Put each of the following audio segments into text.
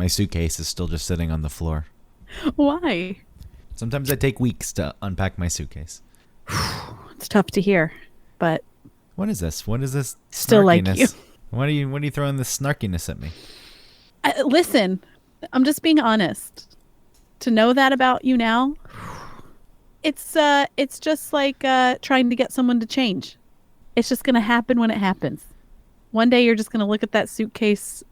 My suitcase is still just sitting on the floor. Why? Sometimes I take weeks to unpack my suitcase. It's tough to hear, but What is this? What is this Still like snarkiness? you. What are you throwing this snarkiness at me? listen, I'm just being honest. To know that about you now, it's just like trying to get someone to change. It's just gonna happen when it happens. One day you're just gonna look at that suitcase,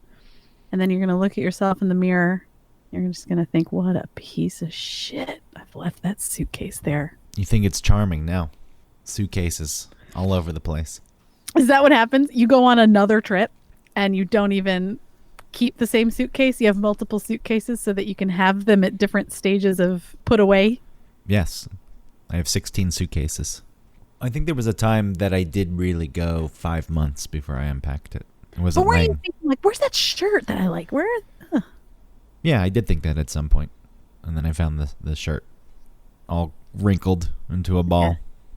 and then you're gonna look at yourself in the mirror. You're just gonna think, "What a piece of shit! I've left that suitcase there." You think it's charming now? Suitcases all over the place. Is that what happens? You go on another trip, and you don't even keep the same suitcase. You have multiple suitcases so that you can have them at different stages of put away. Yes, I have 16 suitcases. I think there was a time that I did really go 5 months before I unpacked it. It But wasn't were you like, thinking, like, where's that shirt that I like? Where? yeah, I did think that at some point. And then I found the shirt all wrinkled into a ball.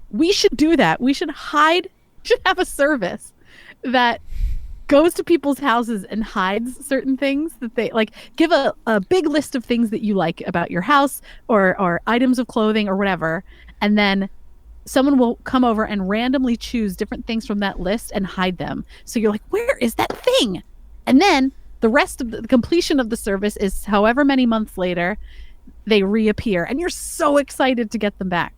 We should do that. We should have a service that goes to people's houses and hides certain things that they like. Give a big list of things that you like about your house or items of clothing or whatever. And then someone will come over and randomly choose different things from that list and hide them. So you're like, where is that thing? And then the rest of the completion of the service is however many months later, they reappear. And you're so excited to get them back.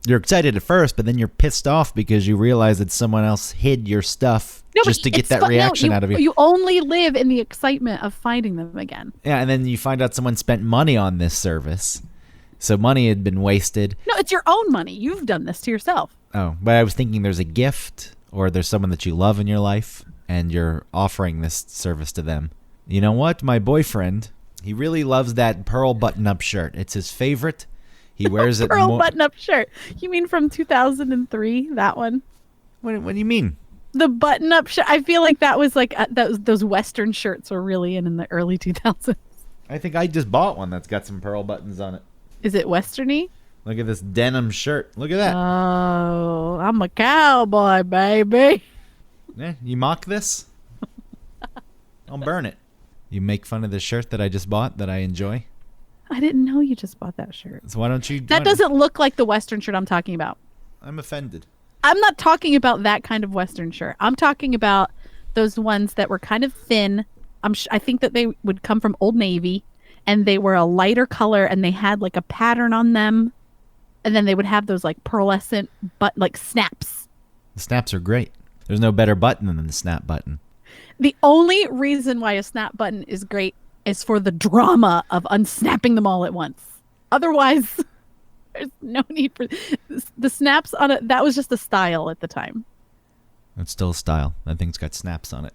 You're excited at first, but then you're pissed off because you realize that someone else hid your stuff just to get that reaction out of you. You only live in the excitement of finding them again. Yeah, and then you find out someone spent money on this service. So money had been wasted. No, it's your own money. You've done this to yourself. Oh, but I was thinking there's a gift or there's someone that you love in your life and you're offering this service to them. You know what? My boyfriend, he really loves that pearl button-up shirt. It's his favorite. He wears it Pearl more. button-up shirt. You mean from 2003? That one? What do you mean? The button-up shirt. I feel like that was like those Western shirts were really in the early 2000s. I think I just bought one that's got some pearl buttons on it. Is it Westerny? Look at this denim shirt. Look at that. Oh, I'm a cowboy, baby. Yeah, you mock this? I'll burn it. You make fun of the shirt that I just bought that I enjoy? I didn't know you just bought that shirt. So why don't you... That doesn't look like the Western shirt I'm talking about. I'm offended. I'm not talking about that kind of Western shirt. I'm talking about those ones that were kind of thin. I think that they would come from Old Navy, and they were a lighter color, and they had like a pattern on them, and then they would have those like pearlescent like snaps. The snaps are great. There's no better button than the snap button. The only reason why a snap button is great is for the drama of unsnapping them all at once. Otherwise, there's no need for the snaps on it. That was just a style at the time. It's still a style. That thing's got snaps on it.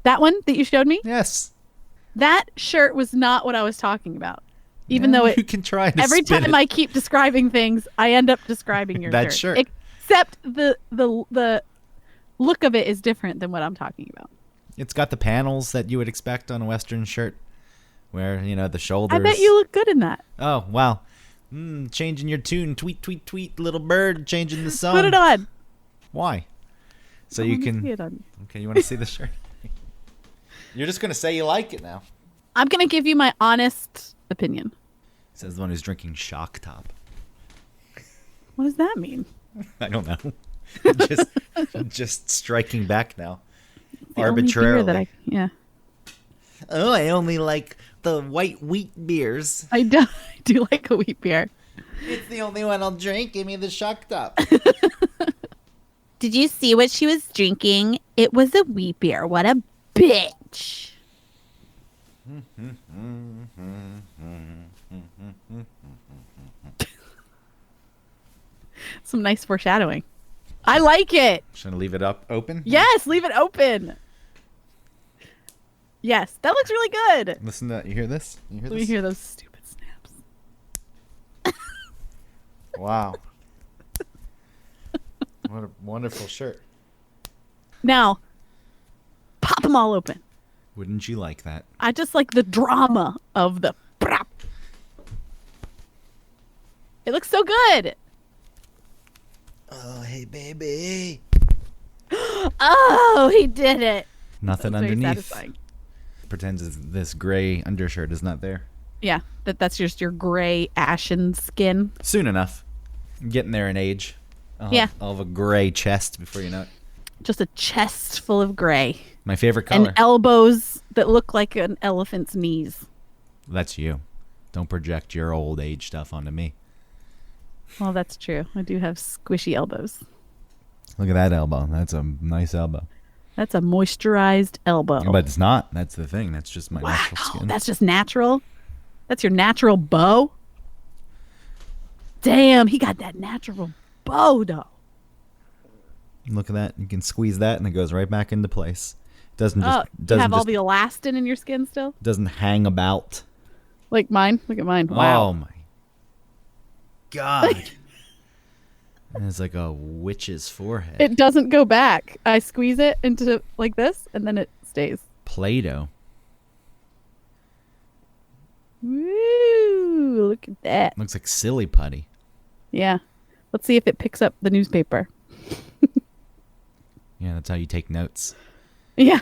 That one that you showed me? Yes. That shirt was not what I was talking about. Even though you can try to every spin time it. I keep describing things, I end up describing your That shirt. shirt. Except the look of it is different than what I'm talking about. It's got the panels that you would expect on a Western shirt, where, you know, the shoulders. I bet you look good in that. Oh, wow. Changing your tune. Tweet, tweet, tweet. Little bird changing the song. Put it on. Why? So I you wanna can... see it on you. Okay, you want to see the shirt? You're just going to say you like it now. I'm going to give you my honest opinion. Says the one who's drinking Shock Top. What does that mean? I don't know. just striking back now. The only beer Arbitrarily. that yeah. Oh, I only like the white wheat beers. I do like a wheat beer. It's the only one I'll drink. Give me the Shock Top. Did you see what she was drinking? It was a wheat beer. What a bitch. Some nice foreshadowing. I like it. Should I leave it up open? Yes, leave it open. Yes, that looks really good. Listen to you hear this? You hear Let me this? hear those stupid snaps. Wow. What a wonderful shirt. Now, pop them all open. Wouldn't you like that? I just like the drama of the... It looks so good. Oh, hey, baby. Oh, he did it. Nothing That was very underneath. satisfying. pretends this gray undershirt is not there. Yeah, that's just your gray ashen skin. Soon enough. I'm getting there in age. I'll have a gray chest before you know it. Just a chest full of gray. My favorite color. And elbows that look like an elephant's knees. That's you. Don't project your old age stuff onto me. Well, that's true. I do have squishy elbows. Look at that elbow. That's a nice elbow. That's a moisturized elbow. But it's not. That's the thing. That's just my natural skin. That's just natural? That's your natural bow? Damn, he got that natural bow, though. Look at that. You can squeeze that and it goes right back into place. Doesn't just you have all the elastin in your skin still? Doesn't hang about. Like mine? Look at mine. Wow. Oh my God. And it's like a witch's forehead. It doesn't go back. I squeeze it into like this and then it stays. Play-Doh. Woo! Look at that. Looks like silly putty. Yeah. Let's see if it picks up the newspaper. Yeah, that's how you take notes. Yeah.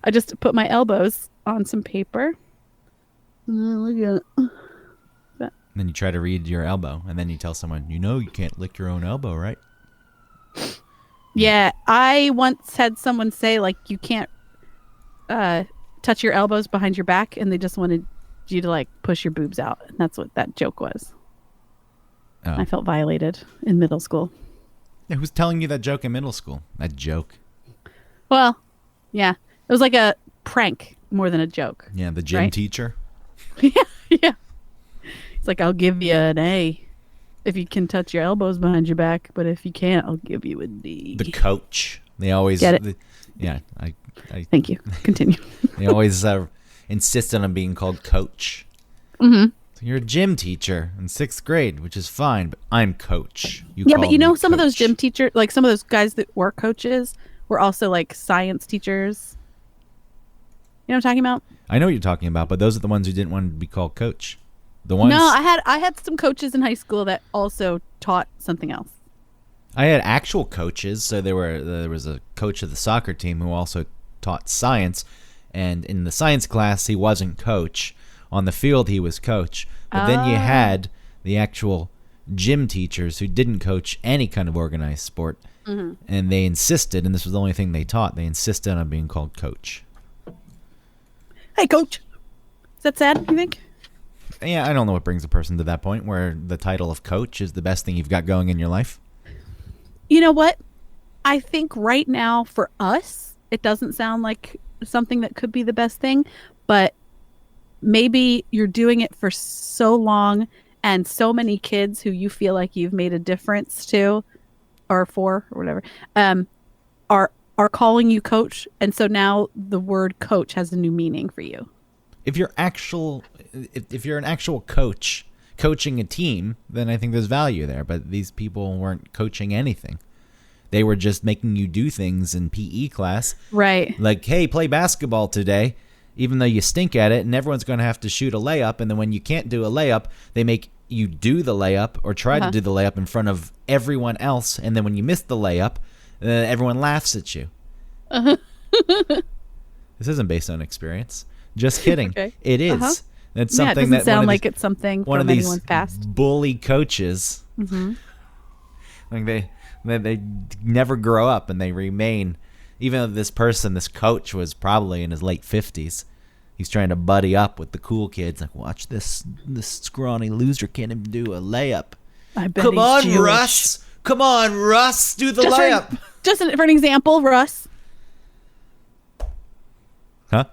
I just put my elbows on some paper. Look at it. Then you try to read your elbow, and then you tell someone, you can't lick your own elbow, right? Yeah, I once had someone say, like, you can't touch your elbows behind your back, and they just wanted you to, like, push your boobs out. And that's what that joke was. Oh. I felt violated in middle school. Yeah, who's telling you that joke in middle school? That joke? Well, yeah. It was like a prank more than a joke. Yeah, the gym teacher? Yeah. It's like, I'll give you an A if you can touch your elbows behind your back, but if you can't, I'll give you a D. The coach. They always... Get it? I Thank you. Continue. They always insist on him being called coach. Mm-hmm. So you're a gym teacher in 6th grade, which is fine, but I'm coach. But you know, some of those gym teachers, like some of those guys that were coaches, were also like science teachers. You know what I'm talking about? I know what you're talking about, but those are the ones who didn't want to be called coach. The ones. No, I had some coaches in high school that also taught something else. I had actual coaches, so there was a coach of the soccer team who also taught science, and in the science class he wasn't coach. On the field he was coach. But then you had the actual gym teachers who didn't coach any kind of organized sport, and they insisted, and this was the only thing they taught, they insisted on being called coach. Hey, coach. Is that sad, you think? Yeah, I don't know what brings a person to that point where the title of coach is the best thing you've got going in your life. You know what? I think right now for us, it doesn't sound like something that could be the best thing, but maybe you're doing it for so long and so many kids who you feel like you've made a difference to or for or whatever are calling you coach, and so now the word coach has a new meaning for you. If you're an actual coach coaching a team, then I think there's value there. But these people weren't coaching anything. They were just making you do things in PE class. Right. Like, hey, play basketball today, even though you stink at it, and everyone's going to have to shoot a layup. And then when you can't do a layup, they make you do the layup or try to do the layup in front of everyone else. And then when you miss the layup, everyone laughs at you. This isn't based on experience. Just kidding. Okay. It is. It's something it doesn't that sound like it's something one from of these anyone's past. bully coaches. Like they never grow up and they remain. Even though this coach was probably in his late 50s, he's trying to buddy up with the cool kids. Like, watch this scrawny loser can't even do a layup. I bet Come he's on, Jewish. Russ. Come on, Russ. Do the layup. For an example, Russ. Huh?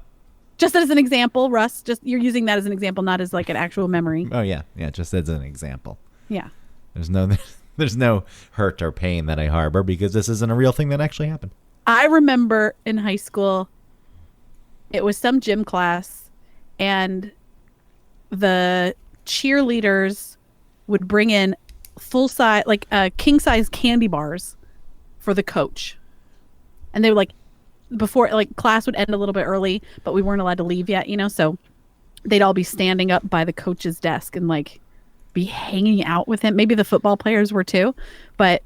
Just as an example, Russ. Just you're using that as an example, not as like an actual memory. Oh yeah, just as an example. Yeah. There's no hurt or pain that I harbor because this isn't a real thing that actually happened. I remember in high school, it was some gym class, and the cheerleaders would bring in full size, like king size candy bars for the coach, and they would like before like class would end a little bit early, but we weren't allowed to leave yet, so they'd all be standing up by the coach's desk and like be hanging out with him. Maybe the football players were too, but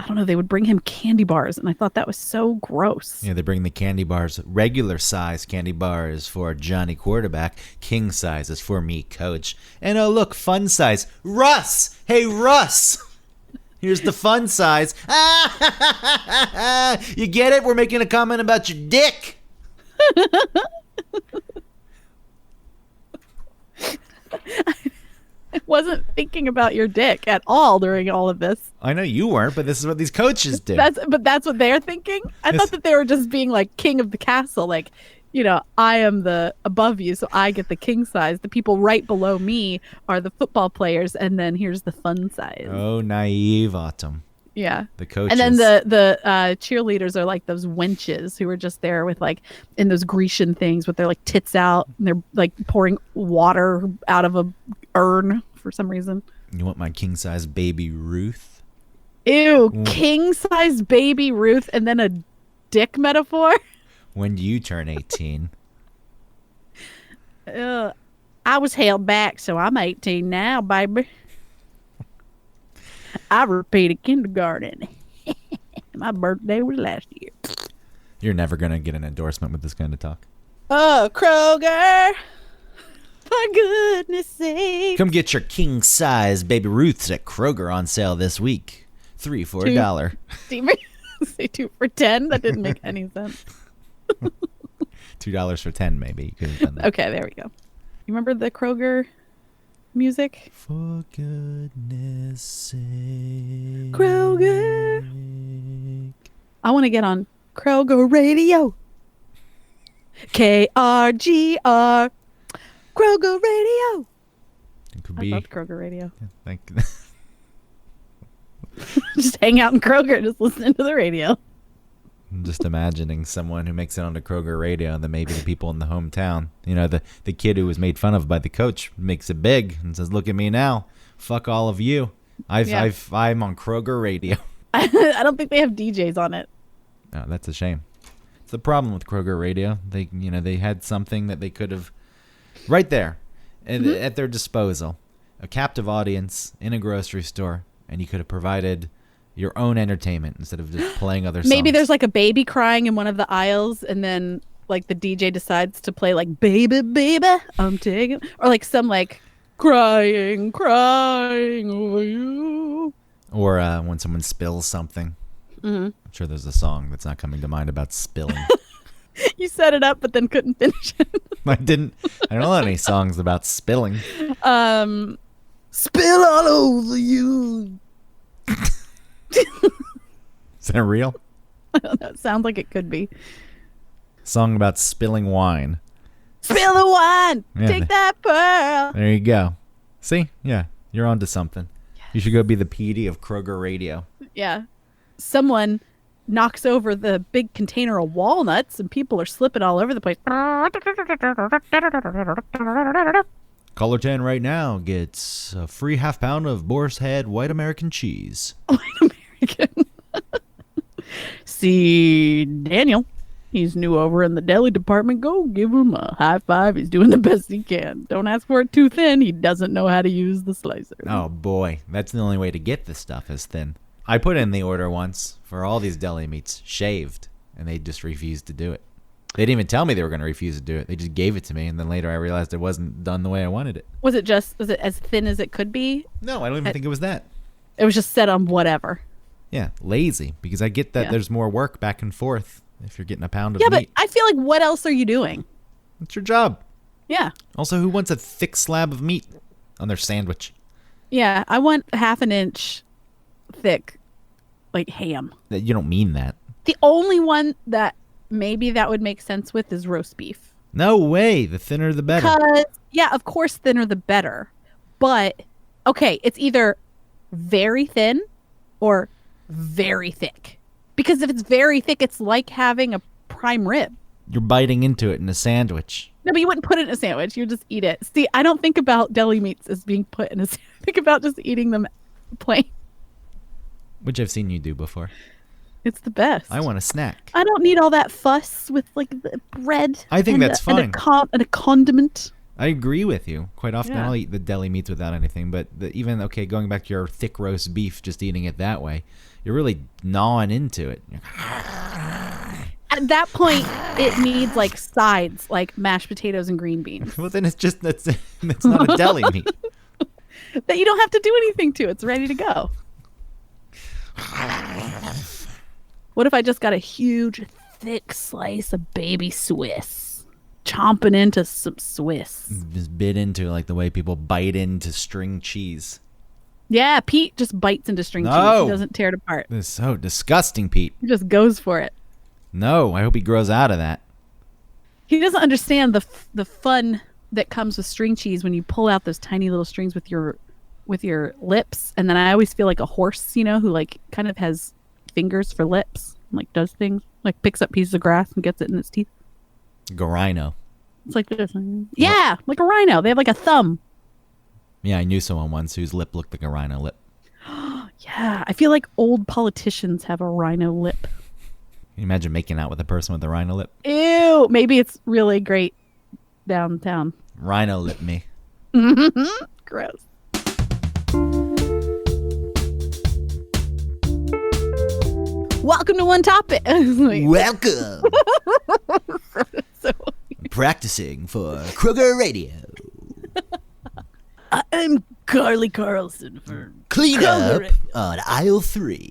I don't know, they would bring him candy bars, and I thought that was so gross. Yeah, they bring the candy bars. Regular size candy bar is for Johnny Quarterback. King size is for me, Coach. And oh, look, fun size. Russ! Hey, Russ! Here's the fun size. You get it? We're making a comment about your dick. I wasn't thinking about your dick at all during all of this. I know you weren't, but this is what these coaches do. That's what they're thinking. I thought that they were just being like king of the castle, like, you know, I am the above you, so I get the king size. The people right below me are the football players, and then here's the fun size. Oh, naive Autumn. Yeah. The coaches. And then the cheerleaders are like those wenches who are just there with like in those Grecian things with their like tits out, and they're like pouring water out of a urn for some reason. You want my king size baby Ruth? Ew, king size baby Ruth, and then a dick metaphor. When do you turn 18? I was held back, so I'm 18 now, baby. I repeated kindergarten. My birthday was last year. You're never going to get an endorsement with this kind of talk. Oh, Kroger. For goodness sake. Come get your king size baby Ruths at Kroger on sale this week. 3 for $1. Say 2 for $10? That didn't make any sense. $2 for 10, maybe. You could have done that. Okay, there we go. You remember the Kroger music? For goodness sake. Kroger. I want to get on Kroger Radio. KRGR. Kroger Radio. It could I be. love Kroger Radio. Yeah, thank Just hang out in Kroger, just listening to the radio. I'm just imagining someone who makes it onto Kroger Radio, and then maybe the people in the hometown. You know, the kid who was made fun of by the coach makes it big and says, "Look at me now. Fuck all of you. I'm on Kroger Radio." I don't think they have DJs on it. Oh, that's a shame. It's the problem with Kroger Radio. They had something that they could have right there at their disposal, a captive audience in a grocery store, and you could have provided your own entertainment instead of just playing other songs. Maybe there's like a baby crying in one of the aisles, and then like the DJ decides to play like "Baby, Baby, I'm taking," or like some like crying over you. Or when someone spills something. Mm-hmm. I'm sure there's a song that's not coming to mind about spilling. You set it up, but then couldn't finish it. I don't know any songs about spilling. Spill all over you. Is that real? I don't know. It sounds like it could be. Song about spilling wine. Spill the wine. Yeah. Take that pearl. There you go. See? Yeah, you're onto something. Yes. You should go be the PD of Kroger Radio. Yeah. Someone knocks over the big container of walnuts and people are slipping all over the place. Caller 10 right now gets a free half pound of Boar's Head White American cheese. White American. See Daniel. He's new over in the deli department. Go give him a high five. He's doing the best he can. Don't ask for it too thin. He doesn't know how to use the slicer. Oh, boy. That's the only way to get this stuff is thin. I put in the order once for all these deli meats, shaved, and they just refused to do it. They didn't even tell me they were going to refuse to do it. They just gave it to me, and then later I realized it wasn't done the way I wanted it. Was it as thin as it could be? No, I don't even think it was that. It was just set on whatever. Yeah, lazy, because I get that there's more work back and forth if you're getting a pound of meat. Yeah, but I feel like what else are you doing? It's your job. Yeah. Also, who wants a thick slab of meat on their sandwich? Yeah, I want half an inch thick, like ham. You don't mean that. The only one that maybe that would make sense with is roast beef. No way. The thinner, the better. Because, yeah, of course, thinner the better. But, okay, it's either very thin or very thick. Because if it's very thick, it's like having a prime rib. You're biting into it in a sandwich. No, but you wouldn't put it in a sandwich. You would just eat it. See, I don't think about deli meats as being put in a sandwich. I think about just eating them plain. Which I've seen you do before. It's the best. I want a snack. I don't need all that fuss with like the bread. I think that's fine. And a condiment. I agree with you. Quite often, Yeah. I'll eat the deli meats without anything. But even going back to your thick roast beef, just eating it that way, you're really gnawing into it. At that point, it needs like sides, like mashed potatoes and green beans. Well, then it's not a deli meat. That you don't have to do anything to. It's ready to go. What if I just got a huge, thick slice of baby Swiss? Chomping into some Swiss. Just bit into it like the way people bite into string cheese. Yeah, Pete just bites into string cheese. No. He doesn't tear it apart. This is so disgusting, Pete. He just goes for it. No, I hope he grows out of that. He doesn't understand the fun that comes with string cheese when you pull out those tiny little strings with your lips. And then I always feel like a horse, who like kind of has fingers for lips, and, like does things, like picks up pieces of grass and gets it in its teeth. Rhino. It's like this. Yeah, like a rhino. They have like a thumb. Yeah, I knew someone once whose lip looked like a rhino lip. Yeah, I feel like old politicians have a rhino lip. Can you imagine making out with a person with a rhino lip? Ew. Maybe it's really great downtown. Rhino lip me. Gross. Welcome to One Topic. Welcome. So, Practicing for Kruger Radio. I'm Carly Carlson for Clean Kruger up on aisle 3.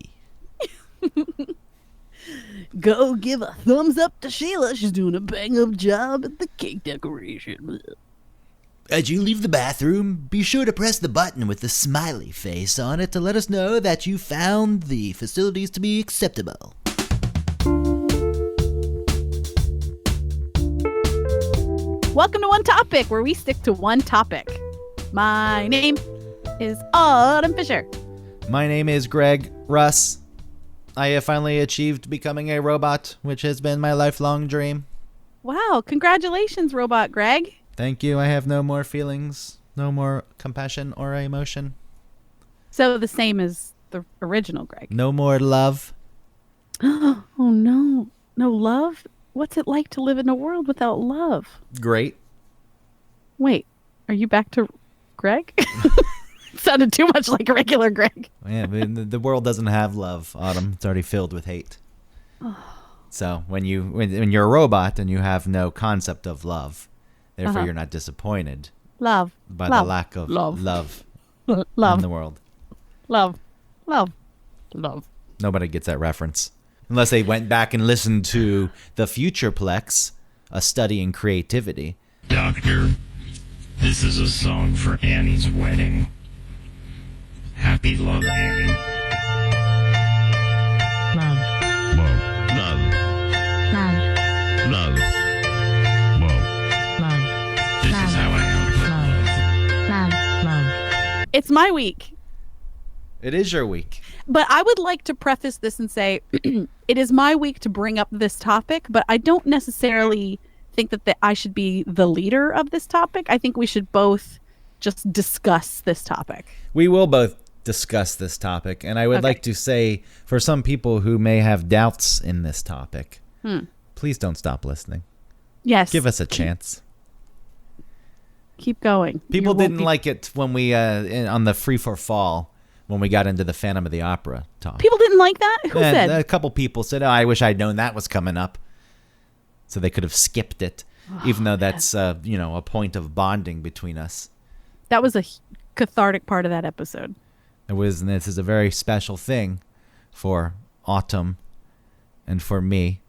Go give a thumbs up to Sheila. She's doing a bang-up job at the cake decoration. As you leave the bathroom, be sure to press the button with the smiley face on it to let us know that you found the facilities to be acceptable. Welcome to One Topic, where we stick to one topic. My name is Autumn Fisher. My name is Greg Russ. I have finally achieved becoming a robot, which has been my lifelong dream. Wow, congratulations, Robot Greg. Thank you. I have no more feelings, no more compassion or emotion, So the same as the original Greg. no more love. Oh no. No love? What's it like to live in a world without love? Great. Wait, are you back to Greg? Sounded too much like regular Greg. Yeah, but the world doesn't have love, Autumn. It's already filled with hate. So when you're a robot and you have no concept of love, therefore you're not disappointed Love. by love, the lack of love. love Love. in the world. Love. Love. Love. Nobody gets that reference. Unless they went back and listened to The Futureplex, a study in creativity. Doctor, this is a song for Annie's wedding. Happy love, Annie. Love, Whoa. Love. love, Love. Whoa. love, This is how I love, love. It's my week. It is your week. But I would like to preface this and say it is my week to bring up this topic, but I don't necessarily think that I should be the leader of this topic. I think we should both just discuss this topic. We will both discuss this topic, and I would Okay. like to say, for some people who may have doubts in this topic, please don't stop listening. Yes. Give us a chance. Keep going. People You won't didn't be- like it when we on the Free for Fall when we got into the Phantom of the Opera talk. People didn't like that? Who Yeah, said? a couple people said, "Oh, I wish I'd known that was coming up," so they could have skipped it, even though that's a point of bonding between us. That was a cathartic part of that episode. It was, and this is a very special thing for Autumn and for me.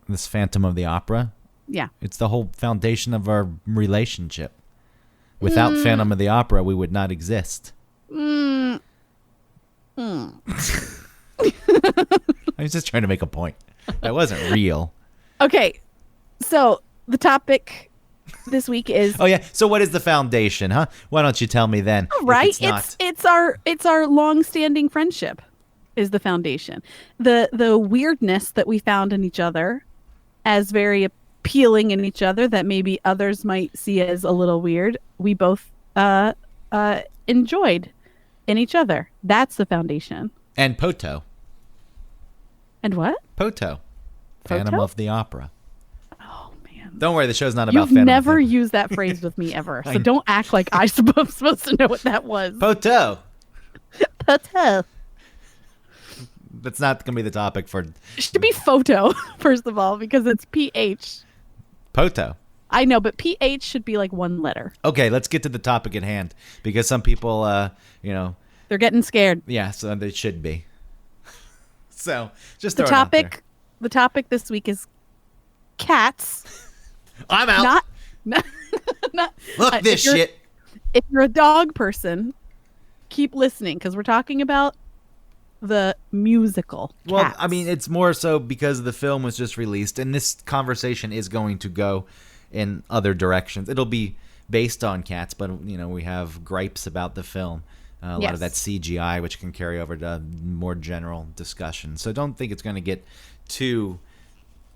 This Phantom of the Opera. Yeah. It's the whole foundation of our relationship. Without Phantom of the Opera, we would not exist. I was just trying to make a point. That wasn't real. Okay. So the topic this week is Oh yeah. So what is the foundation, huh? Why don't you tell me then? if right. It's not. It's our long-standing friendship is the foundation. The weirdness that we found in each other as very appealing in each other that maybe others might see as a little weird. We both enjoyed in each other. That's the foundation. And Poto. And what? Poto. Phantom Poto? of the Opera. Oh man. Don't worry, the show's not about You've Phantom of the never Opera. used that phrase with me ever, I so know. don't act like I'm supposed to know what that was. Poto. Poto. That's not going to be the topic for It should be photo, first of all, because it's PH. Poto. I know, but PH should be like one letter. Okay, let's get to the topic at hand because some people, They're getting scared. yeah, so they should be. So just The throw it out there. topic this week is cats. I'm out. Not Look if this you're- shit. If you're a dog person, keep listening because we're talking about the musical. Well, Cats. I mean, it's more so because the film was just released, and this conversation is going to go in other directions. It'll be based on Cats, but we have gripes about the film. A lot of that Yes. CGI, which can carry over to more general discussion. So don't think it's going to get too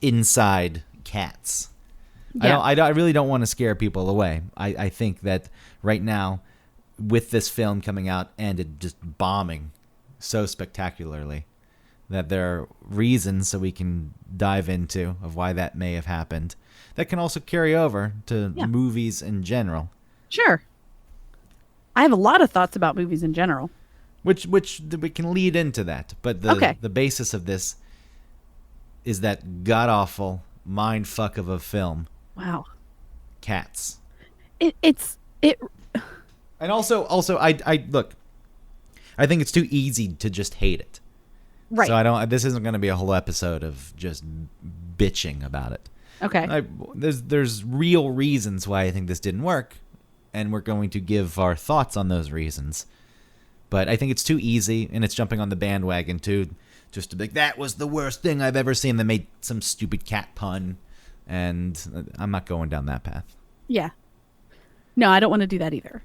inside Cats. Yeah. I really don't want to scare people away. I think that right now, with this film coming out and it just bombing so spectacularly, that there are reasons so we can dive into of why that may have happened. That can also carry over to Yeah. movies in general, Sure. I have a lot of thoughts about movies in general. which we can lead into that. But Okay. the basis of this is that god awful mind fuck of a film, Wow. Cats. It's And also, I look. I think it's too easy to just hate it. right. So this isn't going to be a whole episode of just bitching about it. Okay. There's real reasons why I think this didn't work, and we're going to give our thoughts on those reasons. But I think it's too easy, and it's jumping on the bandwagon too, just to be like, that was the worst thing I've ever seen. They made some stupid cat pun, and I'm not going down that path. Yeah. No, I don't want to do that either.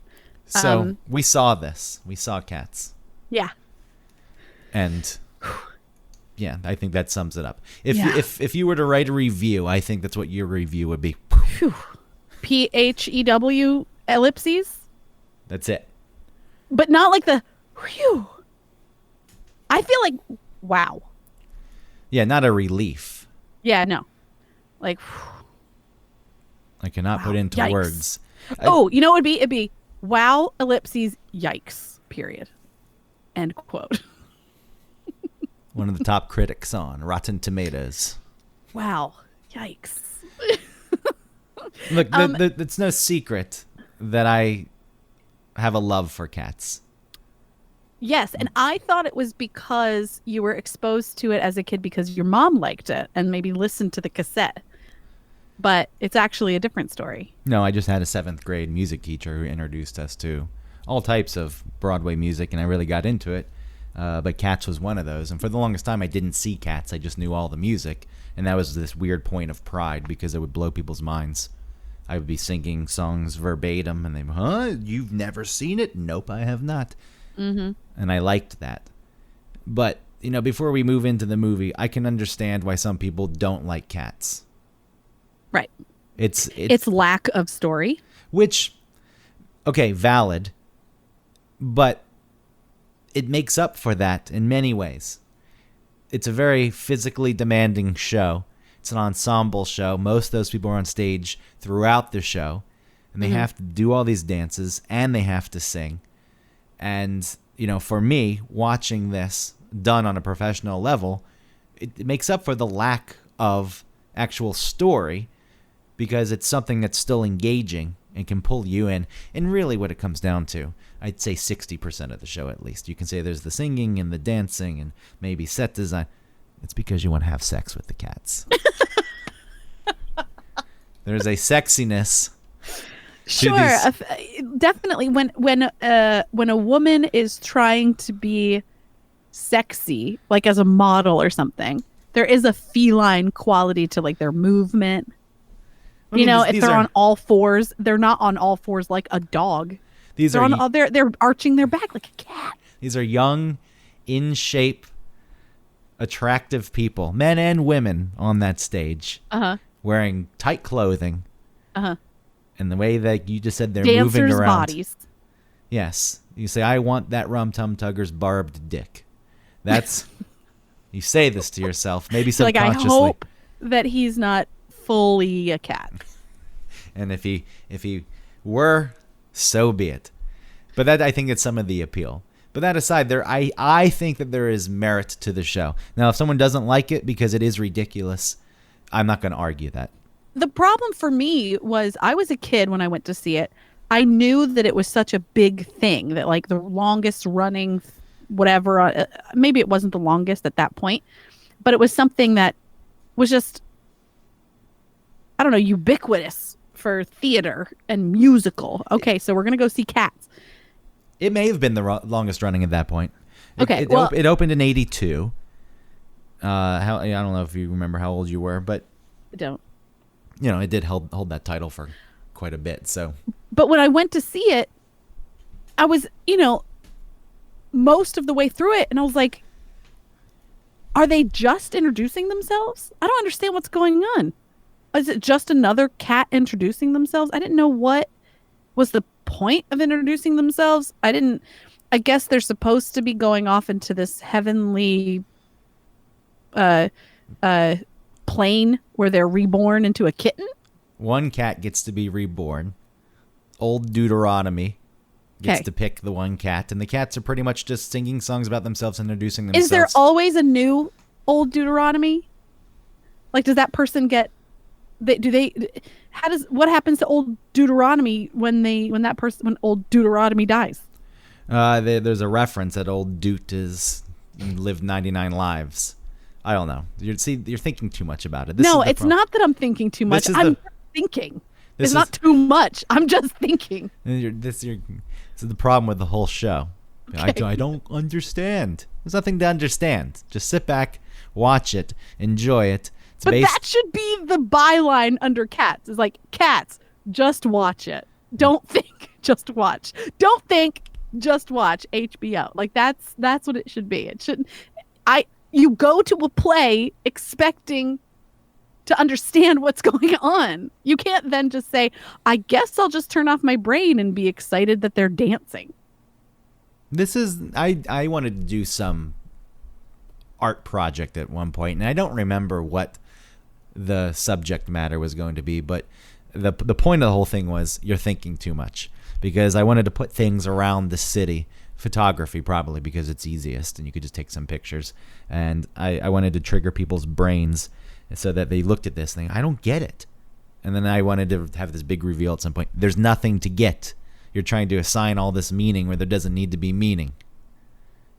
So we saw this. We saw Cats. Yeah. And yeah, I think that sums it up. If Yeah. if you were to write a review, I think that's what your review would be. PHEW ellipses, That's it. but not like the whew. I feel like wow. Yeah, not a relief. Yeah, no. Like whew. I cannot put Wow, into yikes. words. Oh, you know what it'd be wow ellipses yikes. Period. End quote. One of the top critics on Rotten Tomatoes. Wow. Yikes. Look, it's no secret that I have a love for cats. Yes, and I thought it was because you were exposed to it as a kid because your mom liked it and maybe listened to the cassette. But it's actually a different story. No, I just had a 7th grade music teacher who introduced us to all types of Broadway music, and I really got into it. But Cats was one of those. And for the longest time, I didn't see Cats. I just knew all the music. And that was this weird point of pride because it would blow people's minds. I would be singing songs verbatim, and they would, huh? You've never seen it? Nope, I have not. Mm-hmm. And I liked that. But, before we move into the movie, I can understand why some people don't like Cats. Right. It's lack of story. which, okay, valid, but it makes up for that in many ways. It's a very physically demanding show. It's an ensemble show. Most of those people are on stage throughout the show, and they have to do all these dances, and they have to sing. And, for me, watching this done on a professional level, it makes up for the lack of actual story because it's something that's still engaging and can pull you in. And really what it comes down to, I'd say 60% of the show at least. You can say there's the singing and the dancing and maybe set design. It's because you want to have sex with the cats. There's a sexiness. Sure, definitely. When a woman is trying to be sexy, like as a model or something, there is a feline quality to like their movement. I mean, if these they're are- on all fours, they're not on all fours like a dog. These They're are on they're arching their back like a cat. These are young, in shape, attractive people, men and women on that stage, wearing tight clothing. And the way that you just said they're moving Dancers' around. bodies. Yes. You say, I want that Rum Tum Tugger's barbed dick. That's, you say this to yourself, maybe So, like, I subconsciously. hope that he's not fully a cat. And if he were, so be it. But that, I think, it's some of the appeal. But that aside, I think that there is merit to the show. Now, if someone doesn't like it because it is ridiculous, I'm not going to argue that. The problem for me was I was a kid when I went to see it. I knew that it was such a big thing, that like the longest running whatever, maybe it wasn't the longest at that point, but it was something that was just, I don't know, ubiquitous for theater and musical. Okay, so we're going to go see Cats. It may have been the longest running at that point. Okay, it opened in 82. I don't know if you remember how old you were, but I don't. It did hold that title for quite a bit. So, but when I went to see it, I was, most of the way through it, and I was like, are they just introducing themselves? I don't understand what's going on. Is it just another cat introducing themselves? I didn't know what was the point of introducing themselves. I guess they're supposed to be going off into this heavenly plane where they're reborn into a kitten. One cat gets to be reborn. Old Deuteronomy gets to pick the one cat, and the cats are pretty much just singing songs about themselves and introducing themselves. Is there always a new Old Deuteronomy? Like, does that person get? What happens to Old Deuteronomy when Old Deuteronomy dies? There's a reference that Old Deut lived 99 lives. I don't know. You're thinking too much about it. No, it's not that I'm thinking too much. I'm thinking. It's not too much. I'm just thinking. This is the problem with the whole show. Okay. I don't understand. There's nothing to understand. Just sit back, watch it, enjoy it. That should be the byline under Cats. It's like, Cats, just watch it. Don't think, just watch. Don't think, just watch HBO. Like that's what it should be. It shouldn't. You go to a play expecting to understand what's going on. You can't then just say, I guess I'll just turn off my brain and be excited that they're dancing. I wanted to do some art project at one point, and I don't remember what the subject matter was going to be, but the point of the whole thing was you're thinking too much, because I wanted to put things around the city. Photography, probably, because it's easiest and you could just take some pictures. And I wanted to trigger people's brains so that they looked at this thing. I don't get it. And then I wanted to have this big reveal at some point. There's nothing to get. You're trying to assign all this meaning where there doesn't need to be meaning.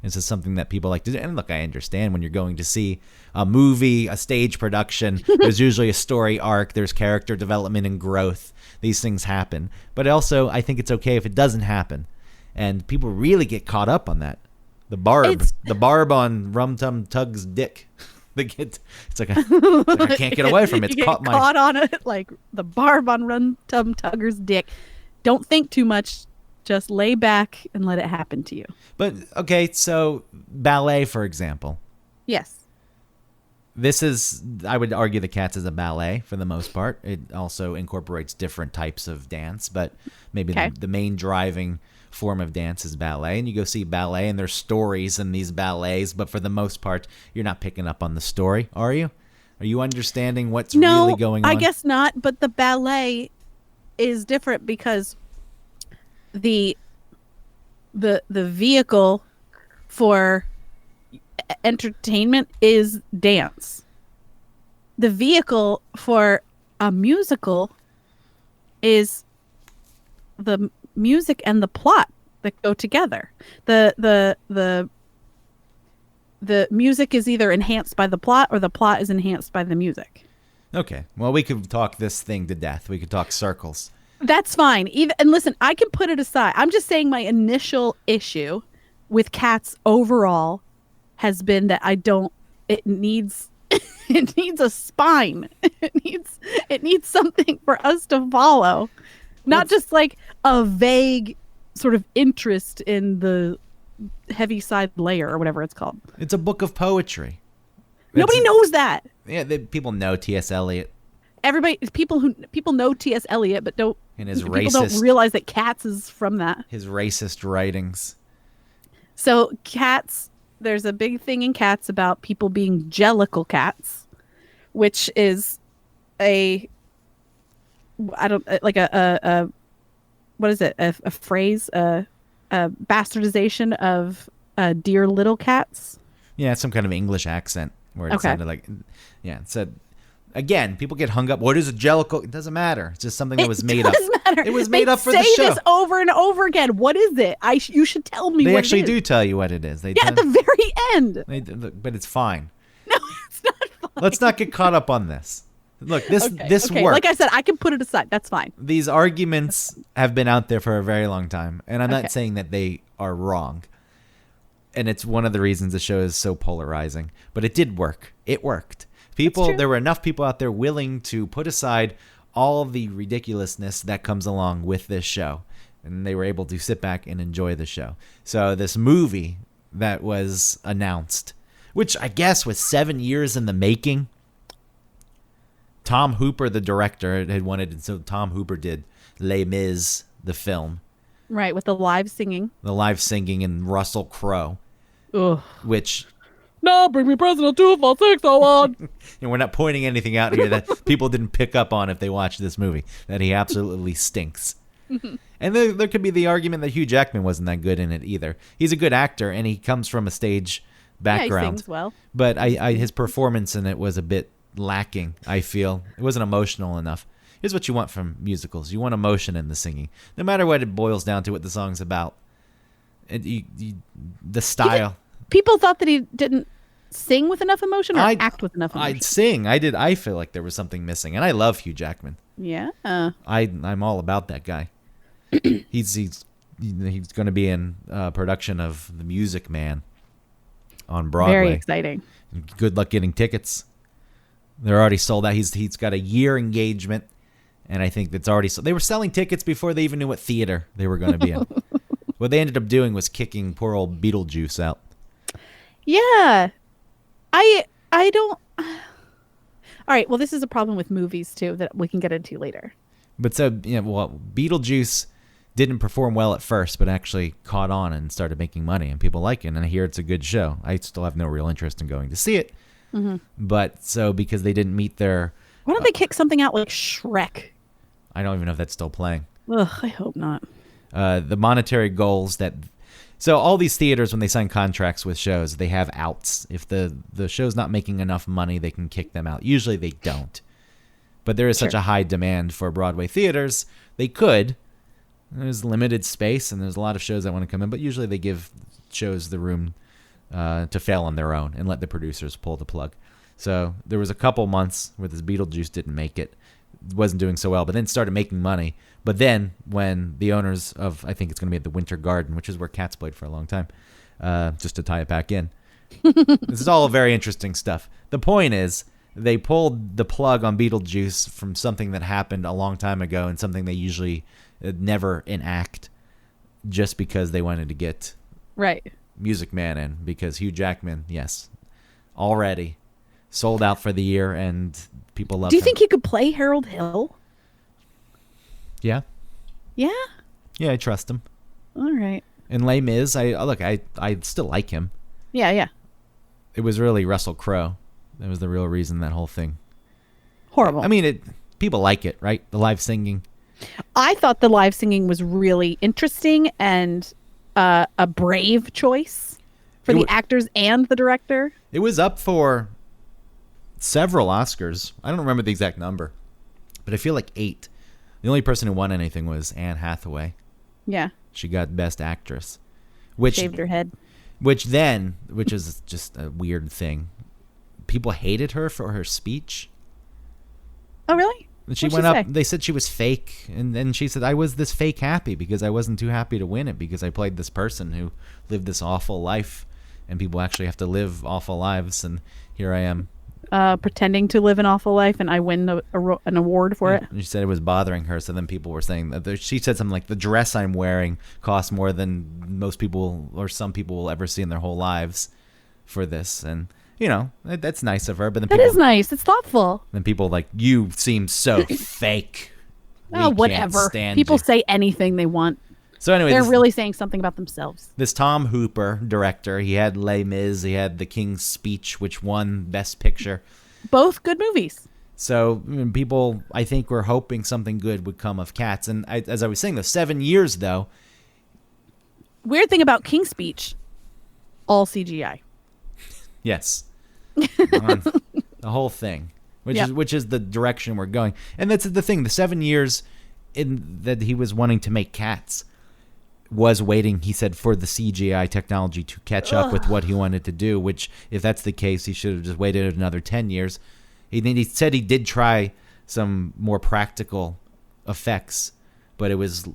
This is something that people like to do. And look, I understand when you're going to see a movie, a stage production, there's usually a story arc, there's character development and growth. These things happen. But also, I think it's okay if it doesn't happen. And people really get caught up on that. The barb on Rum Tum Tug's dick. It's like I can't get away from it. It's caught on it, like the barb on Rum Tum Tugger's dick. Don't think too much. Just lay back and let it happen to you. But okay, so ballet, for example. Yes. I would argue the Cats is a ballet for the most part. It also incorporates different types of dance, but maybe the main driving form of dance is ballet. And you go see ballet, and there's stories in these ballets, but for the most part, you're not picking up on the story, are you? Are you understanding what's really going on? I guess not, but the ballet is different because the vehicle for entertainment is dance. The vehicle for a musical is the music and the plot that go together. The music is either enhanced by the plot or the plot is enhanced by the music. Okay. Well, we could talk this thing to death. We could talk circles. That's fine. And listen, I can put it aside. I'm just saying my initial issue with Cats overall has been that it needs a spine. It needs something for us to follow. Not just like a vague sort of interest in the Heaviside Layer or whatever it's called. It's a book of poetry. Nobody knows that. Yeah, people know T.S. Eliot. People know T.S. Eliot, but don't realize that Cats is from that. His racist writings. So Cats, there's a big thing in Cats about people being jellicle cats, which is a I don't like a what is it? A phrase, a bastardization of dear little cats. Yeah, it's some kind of English accent where it Okay. sounded like, yeah, it said, again, people get hung up. What is a jellicle? It doesn't matter. It's just something that was made up. It doesn't matter. It was They made up for the say show. this over and over again. What is it? You should tell me. They what actually it is. do tell you what it is. They Yeah, tell- at the very end. but it's fine. No, it's not fun. Let's not get caught up on this. Look, this Okay, works. like I said, I can put it aside. That's fine. These arguments have been out there for a very long time, and I'm Okay. not saying that they are wrong. And it's one of the reasons the show is so polarizing. But it did work. It worked. true. There were enough people out there willing to put aside all of the ridiculousness that comes along with this show. And they were able to sit back and enjoy the show. So this movie that was announced, which I guess was 7 years in the making. Tom Hooper, the director, had wanted, and so Tom Hooper did Les Mis, the film, Right, with the live singing. the live singing, and Russell Crowe, Ugh. which, No, bring me President 24601. and we're not pointing anything out here that people didn't pick up on if they watched this movie, that he absolutely stinks. And there could be the argument that Hugh Jackman wasn't that good in it either. He's a good actor, and he comes from a stage Yeah, he background. sings well. But his performance in it was a bit lacking, I feel. It wasn't emotional enough. Here's what you want from musicals. You want emotion in the singing. No matter what it boils down to, what the song's about. The style. People thought that he didn't sing with enough emotion or act with enough emotion. I'd sing. I feel like there was something missing. And I love Hugh Jackman. Yeah. I'm all about that guy. He's going to be in production of The Music Man on Broadway. Very exciting. Good luck getting tickets. They're already sold out. He's got a year engagement, and I think that's already sold. They were selling tickets before they even knew what theater they were going to be in. What they ended up doing was kicking poor old Beetlejuice out. Yeah. I don't. All right. Well, this is a problem with movies too that we can get into later. But so, Beetlejuice didn't perform well at first, but actually caught on and started making money, and people like it. And I hear it's a good show. I still have no real interest in going to see it. Mm-hmm. But so because they didn't meet their, Why don't they kick something out like Shrek? I don't even know if that's still playing. Ugh, I hope not. The monetary goals that, so all these theaters, when they sign contracts with shows, they have outs. If the show's not making enough money, they can kick them out. Usually they don't. But there is such Sure. a high demand for Broadway theaters, they could. There's limited space, and there's a lot of shows that want to come in, but usually they give shows the room to fail on their own and let the producers pull the plug. So there was a couple months where this Beetlejuice didn't make it, wasn't doing so well, but then started making money. But then when the owners of, I think it's going to be at the Winter Garden, which is where Cats played for a long time, just to tie it back in. This is all very interesting stuff. The point is, they pulled the plug on Beetlejuice from something that happened a long time ago and something they usually never enact, just because they wanted to get Right. Music Man in, because Hugh Jackman, yes, already sold out for the year, and people love him. Do you think he could play Harold Hill? Yeah. Yeah. Yeah, I trust him. All right. And Les Mis, I still like him. Yeah. Yeah. It was really Russell Crowe. That was the real reason that whole thing. Horrible. I mean, people like it, right? The live singing. I thought the live singing was really interesting and a brave choice for the actors and the director. It was up for several Oscars. I don't remember the exact number, but I feel like 8. The only person who won anything was Anne Hathaway. Yeah. She got Best Actress, which Shaved her head. which is just a weird thing. People hated her for her speech. Oh, really? And she What'd went she up. say? They said she was fake, and then she said, "I was this fake happy because I wasn't too happy to win it because I played this person who lived this awful life, and people actually have to live awful lives, and here I am." Pretending to live an awful life, and I win an award for it. And she said it was bothering her, so then people were saying that she said something like, "The dress I'm wearing costs more than most people or some people will ever see in their whole lives for this," and that's nice of her. But then That is nice. It's thoughtful. Then people like, "You seem so fake." We Oh, can't whatever. stand People you." say anything they want. So anyway, They're this, really saying something about themselves. this Tom Hooper director, he had Les Mis, he had The King's Speech, which won Best Picture. Both good movies. So people, I think, were hoping something good would come of Cats. And as I was saying, the 7 years, though. Weird thing about King's Speech, all CGI. Yes. The whole thing, which is the direction we're going. And that's the thing. The 7 years in that he was wanting to make Cats was waiting, he said, for the CGI technology to catch up with what he wanted to do, which, if that's the case, he should have just waited another 10 years. He said he did try some more practical effects, but it was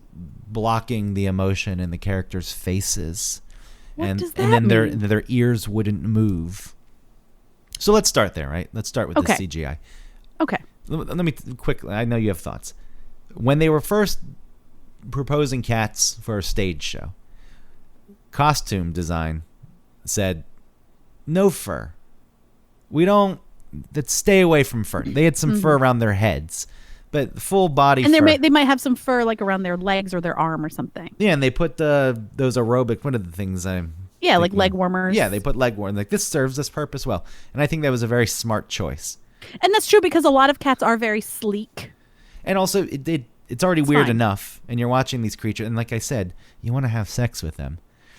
blocking the emotion in the characters' faces. What does that and then mean? their ears wouldn't move. So let's start there, right? Let's start with the CGI. Okay. Let me quickly, I know you have thoughts. When they were first proposing Cats for a stage show, costume design said, no fur. Let's stay away from fur. They had some fur around their heads, but full body and fur. they might have some fur like around their legs or their arm or something. Yeah, and they put those aerobic, what are the things I'm Yeah, like thinking? leg warmers. Yeah, they put leg warmers. Like, this serves this purpose well. And I think that was a very smart choice. And that's true because a lot of cats are very sleek. And also, it's already weird fine. enough, and you're watching these creatures, and like I said, you want to have sex with them.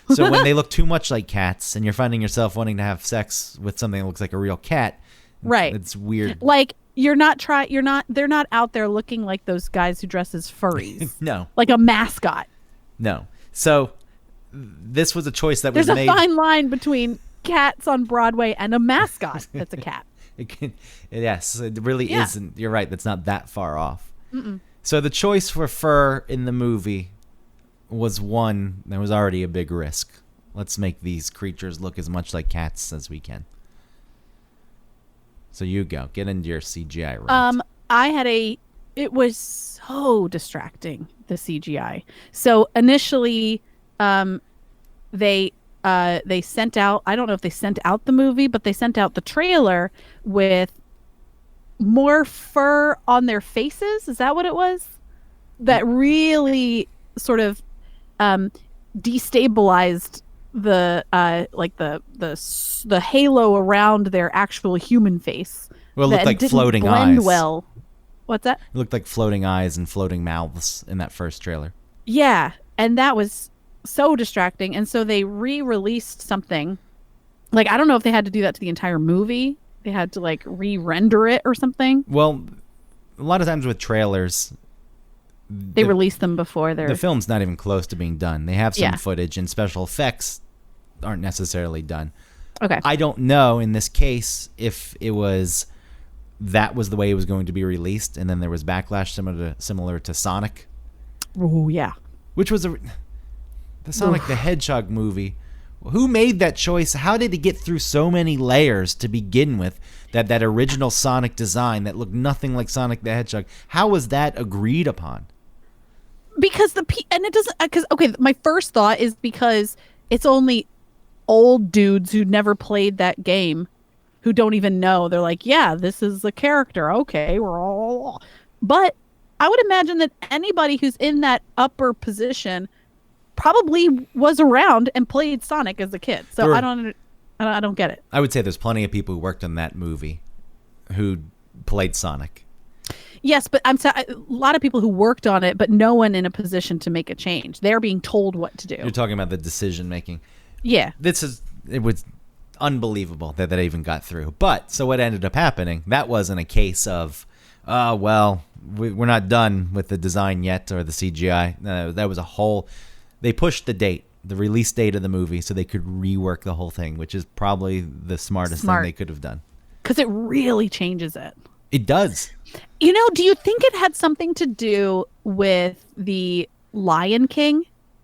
So when they look too much like cats, and you're finding yourself wanting to have sex with something that looks like a real cat, Right. it's weird. Like they're not out there looking like those guys who dress as furries. No. Like a mascot. No. So this was a choice that There's was a made. fine line between cats on Broadway and a mascot that's a cat. Yes, it really Yeah. isn't. You're right. That's not that far off. So the choice for fur in the movie was one that was already a big risk. Let's make these creatures look as much like cats as we can. So you go. Get into your CGI rant. It was so distracting, the CGI. So initially, they sent out, I don't know if they sent out the movie, but they sent out the trailer with more fur on their faces. Is that what it was? That really sort of destabilized the halo around their actual human face. Well, it looked that like didn't floating blend eyes. well. What's that? It looked like floating eyes and floating mouths in that first trailer. Yeah, and that was so distracting. And so they re-released something. Like, I don't know if they had to do that to the entire movie. They had to like re-render it or something. Well, a lot of times with trailers, They release them before they're the film's not even close to being done. They have some Yeah. footage, and special effects aren't necessarily done. okay. I don't know in this case if that was the way it was going to be released, and then there was backlash similar to Sonic, Oh yeah. which was the Sonic the Hedgehog movie. Who made that choice? How did it get through so many layers to begin with? That original Sonic design that looked nothing like Sonic the Hedgehog. How was that agreed upon? Because and it doesn't, because okay, my first thought is because it's only old dudes who never played that game who don't even know. They're like, yeah, this is a character. Okay, we're all. But I would imagine that anybody who's in that upper position probably was around and played Sonic as a kid. So I don't get it. I would say there's plenty of people who worked on that movie who played Sonic. Yes, but a lot of people who worked on it, but no one in a position to make a change. They're being told what to do. You're talking about the decision making. Yeah. It was unbelievable that even got through. But so what ended up happening? That wasn't a case of, we're not done with the design yet or the CGI. No, that was a whole. They pushed the release date of the movie, so they could rework the whole thing, which is probably the smartest thing they could have done. Because it really changes it. It does. You know, do you think it had something to do with the Lion King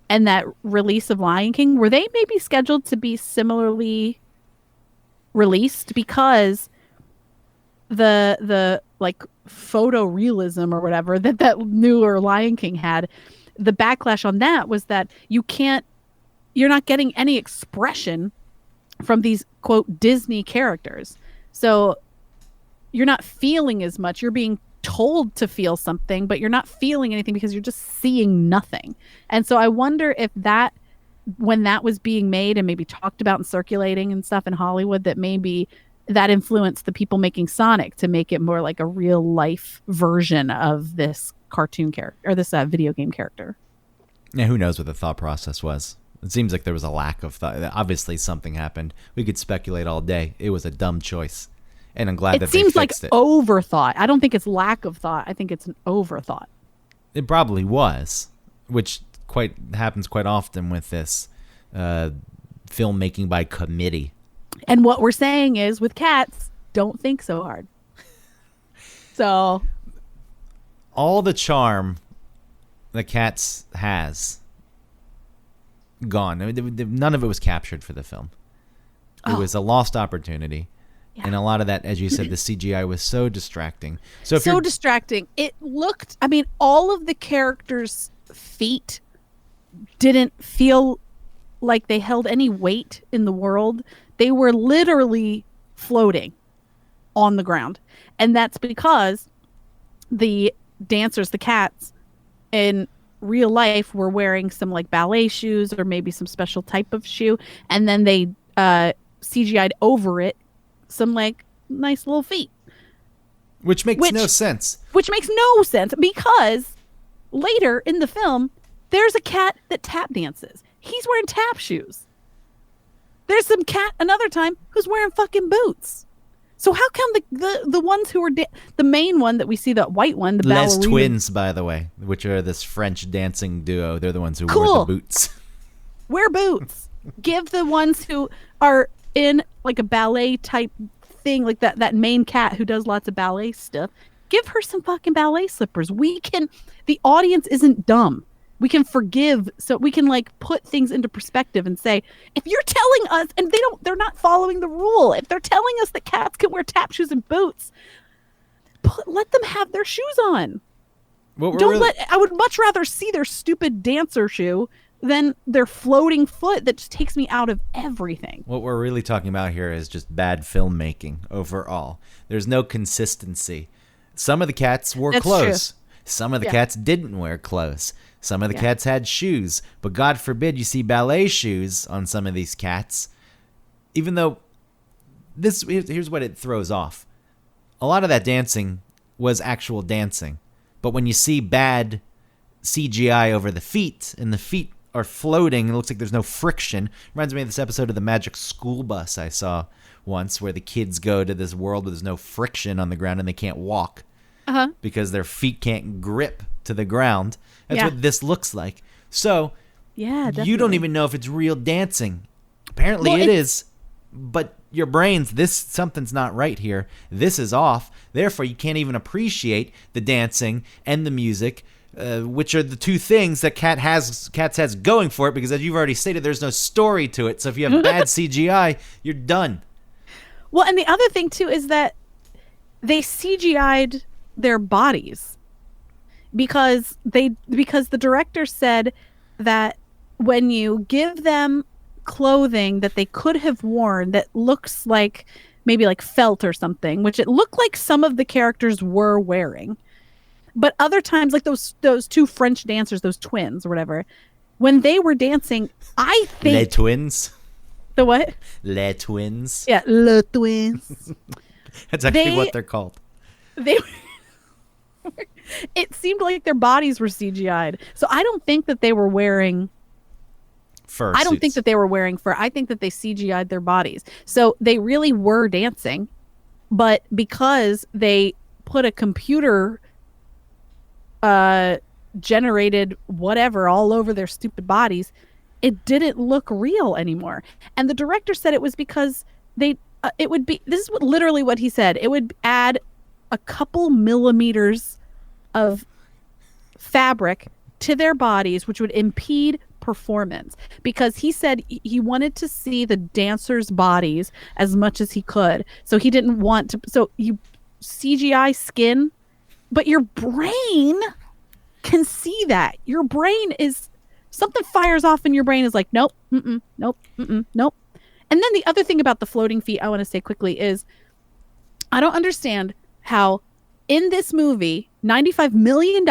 and that release of Lion King? Were they maybe scheduled to be similarly released? Because the like photorealism or whatever that newer Lion King had, the backlash on that was that you're not getting any expression from these quote Disney characters. So you're not feeling as much. You're being told to feel something, but you're not feeling anything because you're just seeing nothing. And so I wonder if when that was being made and maybe talked about and circulating and stuff in Hollywood, that maybe that influenced the people making Sonic to make it more like a real life version of this cartoon character or this video game character. Yeah, who knows what the thought process was? It seems like there was a lack of thought. Obviously, something happened. We could speculate all day. It was a dumb choice, and I'm glad It that seems they like fixed it. overthought. I don't think it's lack of thought. I think it's an overthought. It probably was, which happens quite often with this filmmaking by committee. And what we're saying is, with cats, don't think so hard. So All the charm the Cats has gone. I mean, none of it was captured for the film. It was a lost opportunity. Yeah. And a lot of that, as you said, the CGI was so distracting. So if so you're distracting. It looked, I mean, all of the characters' feet didn't feel like they held any weight in the world. They were literally floating on the ground. And that's because the dancers, the cats, in real life were wearing some like ballet shoes or maybe some special type of shoe. And then they CGI'd over it some like nice little feet. which makes no sense. Which makes no sense because later in the film, there's a cat that tap dances. He's wearing tap shoes. There's some cat another time who's wearing fucking boots. So how come the ones who are the main one that we see, the white one, the Les ballerina, Twins, by the way, which are this French dancing duo, they're the ones who wear Cool. the boots. wear boots? Give the ones who are in like a ballet type thing, like that main cat who does lots of ballet stuff. Give her some fucking ballet slippers. The audience isn't dumb. We can forgive, so we can like put things into perspective and say, if you're telling us, and they're not following the rule. If they're telling us that cats can wear tap shoes and boots, let them have their shoes on. I would much rather see their stupid dancer shoe than their floating foot that just takes me out of everything. What we're really talking about here is just bad filmmaking overall. There's no consistency. Some of the cats wore That's clothes. true. Some of the Yeah. cats didn't wear clothes. Some of the Yeah. cats had shoes. But God forbid you see ballet shoes on some of these cats. Even though here's what it throws off. A lot of that dancing was actual dancing. But when you see bad CGI over the feet, and the feet are floating, and it looks like there's no friction. Reminds me of this episode of the Magic School Bus I saw once, where the kids go to this world where there's no friction on the ground and they can't walk because their feet can't grip to the ground. That's Yeah. what this looks like. So Yeah, definitely. you don't even know if it's real dancing. Apparently Well, it is, but your brains, something's not right here. This is off. Therefore, you can't even appreciate the dancing and the music, which are the two things that Cats has going for it, because as you've already stated, there's no story to it. So if you have bad CGI, you're done. Well, and the other thing too is that they CGI'd their bodies because the director said that when you give them clothing that they could have worn that looks like maybe like felt or something, which it looked like some of the characters were wearing, but other times, like those two French dancers, those twins or whatever, when they were dancing, I think Les Twins. the what? Les Twins. Yeah, le twins. That's actually They- what they're called. They it seemed like their bodies were CGI'd. So I don't think that they were wearing Fur I don't suits. think that they were wearing fur. I think that they CGI'd their bodies. So they really were dancing, but because they put a computer generated whatever all over their stupid bodies, it didn't look real anymore. And the director said it was because it would be, this is literally what he said, it would add a couple millimeters of fabric to their bodies, which would impede performance, because he said he wanted to see the dancers' bodies as much as he could. So he didn't want to, so you CGI skin, but your brain can see that. Your brain is, something fires off in your brain is like, nope, nope, nope. And then the other thing about the floating feet I want to say quickly is, I don't understand how in this movie, $95 million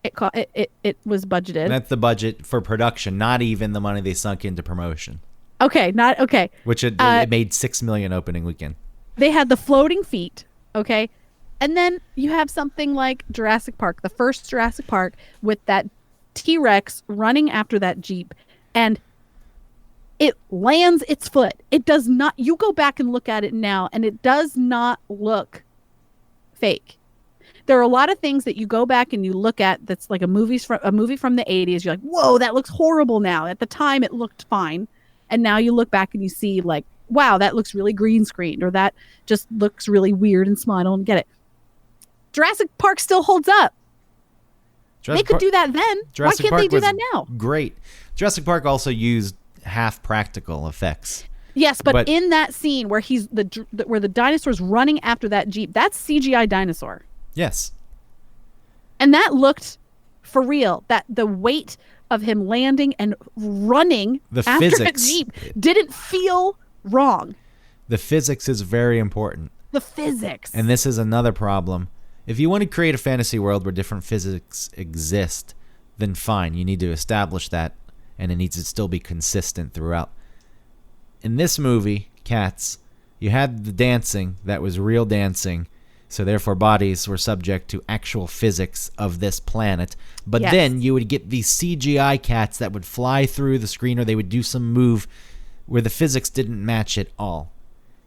it was budgeted. That's the budget for production, not even the money they sunk into promotion. Okay, not okay. which it made $6 million opening weekend. They had the floating feet, okay? And then you have something like Jurassic Park, the first Jurassic Park, with that T-Rex running after that Jeep, and it lands its foot. It does not, you go back and look at it now, and it does not look fake. There are a lot of things that you go back and you look at that's like a movie from the 80s. You're like, whoa, that looks horrible now. At the time, it looked fine. And now you look back and you see like, wow, that looks really green screened, or that just looks really weird and small. I don't get it. Jurassic Park still holds up. They could do that then. Why can't they do that now? Great. Jurassic Park also used half practical effects. Yes, but in that scene where where the dinosaur's running after that Jeep, that's CGI dinosaur. Yes. And that for real. That the weight of him landing and running after physics. that Jeep didn't feel wrong. The physics is very important. The physics. And this is another problem. If you want to create a fantasy world where different physics exist, then fine. You need to establish that, and it needs to still be consistent throughout. In this movie, Cats, you had the dancing that was real dancing, so therefore bodies were subject to actual physics of this planet. But then you would get these CGI cats that would fly through the screen, or they would do some move where the physics didn't match at all.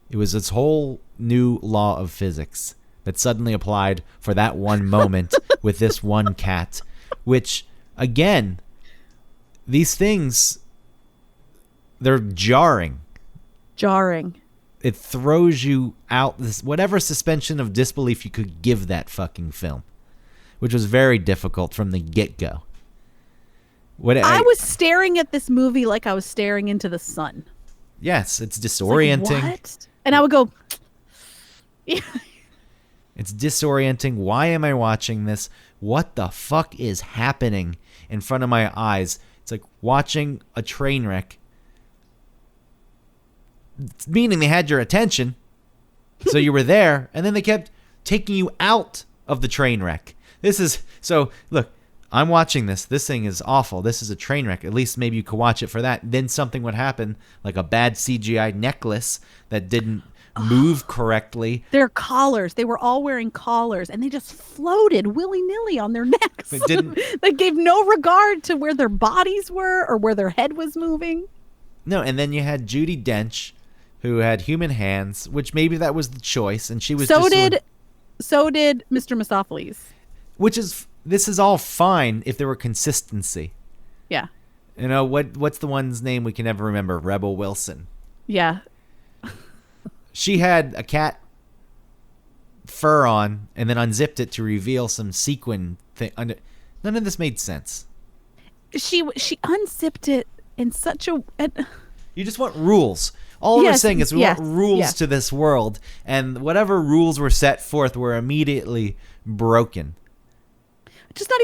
It was this whole new law of physics that suddenly applied for that one moment with this one cat, which, again, these things, they're jarring. It throws you out this whatever suspension of disbelief you could give that fucking film, which was very difficult from the get-go. I was staring at this movie like I was staring into the sun. Yes, it's disorienting. Like, what? And I would go... It's disorienting. Why am I watching this? What the fuck is happening in front of my eyes? It's like watching a train wreck. Meaning they had your attention, so you were there, and then they kept taking you out of the train wreck. Look, I'm watching this. This thing is awful. This is a train wreck. At least maybe you could watch it for that. Then something would happen, like a bad CGI necklace that didn't move correctly. Their collars. They were all wearing collars, and they just floated willy-nilly on their necks. They gave no regard to where their bodies were or where their head was moving. No, and then you had Judi Dench, who had human hands, which maybe that was the choice, and she was so did Mr. Mistopheles. This is all fine if there were consistency. Yeah. You know, what's the one's name we can never remember? Rebel Wilson. Yeah. She had a cat fur on and then unzipped it to reveal some sequin thing. None of this made sense. She unzipped it in such a... You just want rules. All we're saying is we want rules to this world, and whatever rules were set forth were immediately broken. Just not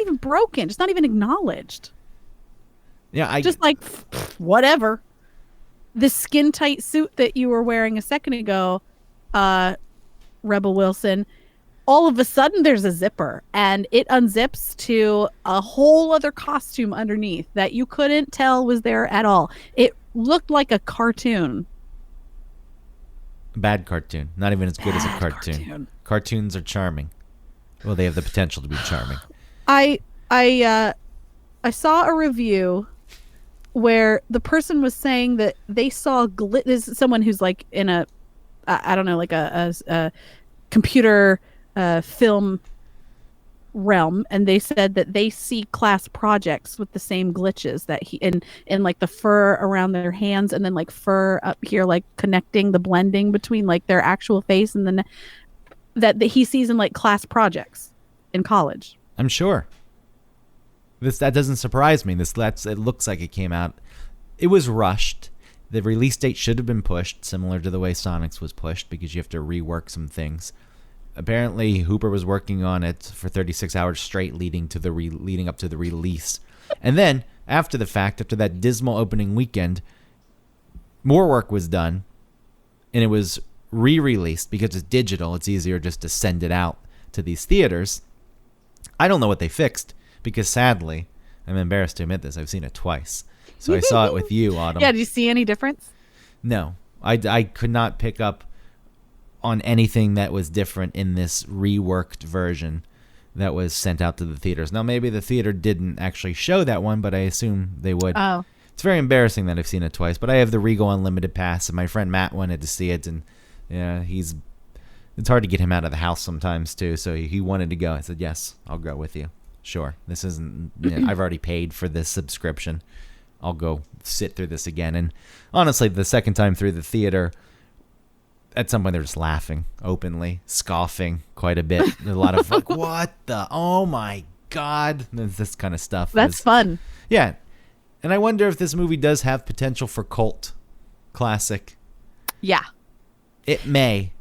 even broken. Just not even acknowledged. Yeah, just like whatever. The skin tight suit that you were wearing a second ago, Rebel Wilson. All of a sudden, there's a zipper, and it unzips to a whole other costume underneath that you couldn't tell was there at all. It looked like a cartoon. Bad cartoon. Not even as good as a cartoon. Cartoons are charming. Well, they have the potential to be charming. I saw a review where the person was saying that they saw this is someone who's like in a I don't know, like a computer film realm, and they said that they see class projects with the same glitches that he in like the fur around their hands, and then like fur up here, like connecting the blending between like their actual face and then that he sees in like class projects in college. I'm sure. That doesn't surprise me. It looks like it came out. It was rushed. The release date should have been pushed, similar to the way Sonic's was pushed, because you have to rework some things. Apparently, Hooper was working on it for 36 hours straight, leading up to the release. And then, after the fact, after that dismal opening weekend, more work was done, and it was re-released because it's digital. It's easier just to send it out to these theaters. I don't know what they fixed, because sadly, I'm embarrassed to admit this, I've seen it twice. So I saw it with you, Autumn. Yeah, do you see any difference? No, I could not pick up on anything that was different in this reworked version that was sent out to the theaters. Now, maybe the theater didn't actually show that one, but I assume they would. Oh. It's very embarrassing that I've seen it twice, but I have the Regal Unlimited pass, and my friend Matt wanted to see it, and yeah, it's hard to get him out of the house sometimes too, so he wanted to go. I said, yes, I'll go with you. Sure. This isn't, I've already paid for this subscription. I'll go sit through this again. And honestly, the second time through the theater, at some point they're just laughing openly, scoffing quite a bit. There's a lot of like, what the, oh my God, this kind of stuff. That's fun. Yeah. And I wonder if this movie does have potential for cult classic. Yeah. It may.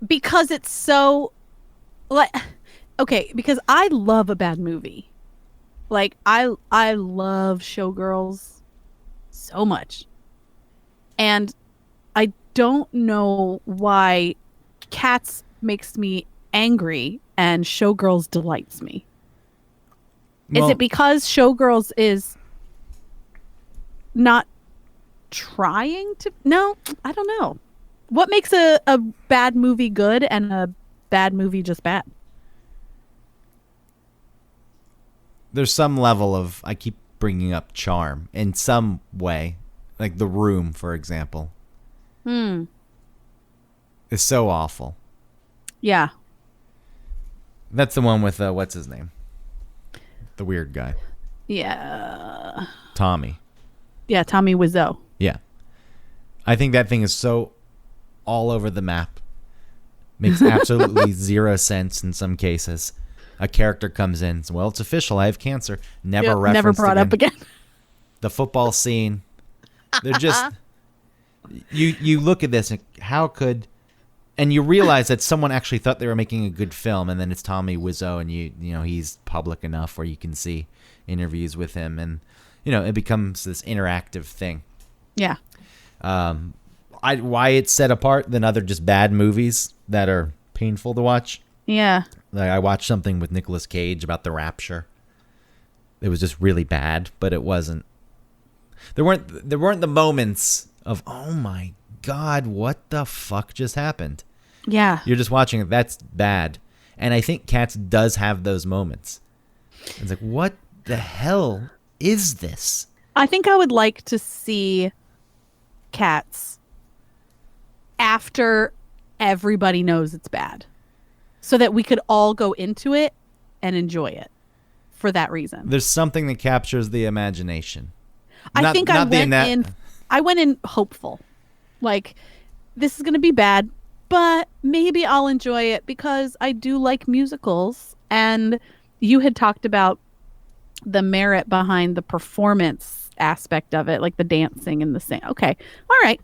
Because it's so, like, okay, because I love a bad movie. Like, I love Showgirls so much. And I don't know why Cats makes me angry and Showgirls delights me. Well, Is it because Showgirls is not trying to? No, I don't know. What makes a bad movie good and a bad movie just bad? there's some level of, I keep bringing up charm in some way, like The Room, for example. It's so awful. Yeah. That's the one with what's his name? The weird guy. Yeah. Tommy. Yeah, Tommy Wiseau. Yeah. I think that thing is so all over the map. Makes absolutely zero sense in some cases. A character comes in, well, it's official, I have cancer. Never referenced Never brought up again. The football scene. They're just you look at this and how could, and you realize that someone actually thought they were making a good film, and then it's Tommy Wiseau, and you know he's public enough where you can see interviews with him, and you know it becomes this interactive thing. Yeah. Why it's set apart than other just bad movies that are painful to watch. Yeah. Like I watched something with Nicolas Cage about The Rapture. It was just really bad, but it wasn't. There weren't the moments of, oh my God, what the fuck just happened? Yeah. You're just watching it. That's bad. And I think Cats does have those moments. It's like, what the hell is this? I think I would like to see Cats after everybody knows it's bad, so that we could all go into it and enjoy it for that reason. There's something that captures the imagination. I Not- think not being I went in hopeful. Like, this is going to be bad, but maybe I'll enjoy it because I do like musicals. And you had talked about the merit behind the performance aspect of it, like the dancing and the sing. Okay. All right.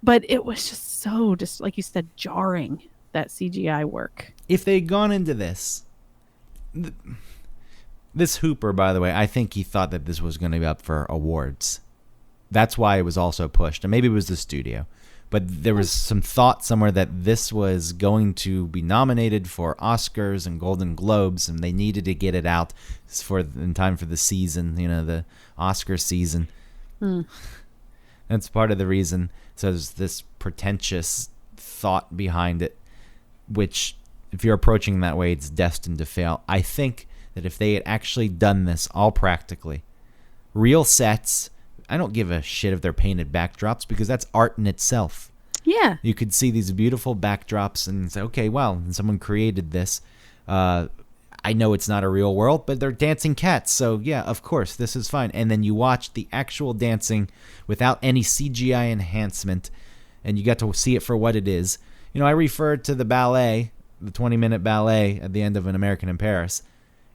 But it was just so, just like you said, jarring, that CGI work. If they'd gone into this, this Hooper, by the way, I think he thought that this was going to be up for awards. That's why it was also pushed. And maybe it was the studio. But there was some thought somewhere that this was going to be nominated for Oscars and Golden Globes, and they needed to get it out in time for the season, you know, the Oscar season. That's part of the reason. So there's this pretentious thought behind it, which, if you're approaching that way, it's destined to fail. I think that if they had actually done this all practically, real sets, I don't give a shit if they're painted backdrops because that's art in itself. Yeah. You could see these beautiful backdrops and say, okay, well, someone created this. I know it's not a real world, but they're dancing cats. So, yeah, of course, this is fine. And then you watch the actual dancing without any CGI enhancement, and you get to see it for what it is. You know, I referred to the ballet, the 20-minute ballet at the end of An American in Paris.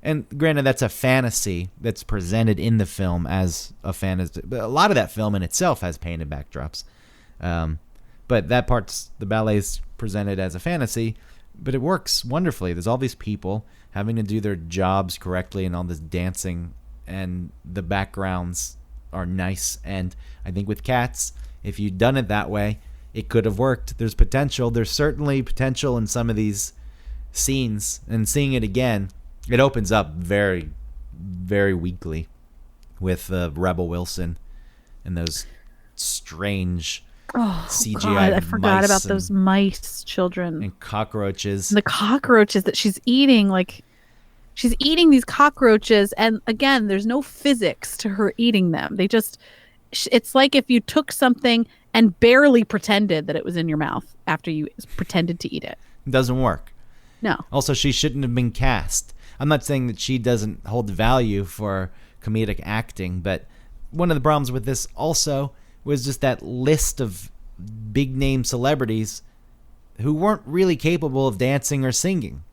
And granted, that's a fantasy that's presented in the film as a fantasy. But a lot of that film in itself has painted backdrops. But that part's, the ballet's presented as a fantasy, but it works wonderfully. There's all these people having to do their jobs correctly and all this dancing, and the backgrounds are nice. And I think with Cats, if you'd done it that way, it could have worked. There's potential. There's certainly potential in some of these scenes, and seeing it again, it opens up very, very weakly with Rebel Wilson and those strange Oh CGI God, I forgot mice about those mice children. and cockroaches. And the cockroaches that she's eating, like she's eating these cockroaches, and again, there's no physics to her eating them. They just, it's like if you took something and barely pretended that it was in your mouth after you pretended to eat it. It doesn't work. No. Also, she shouldn't have been cast. I'm not saying that she doesn't hold value for comedic acting, but one of the problems with this also was just that list of big name celebrities who weren't really capable of dancing or singing.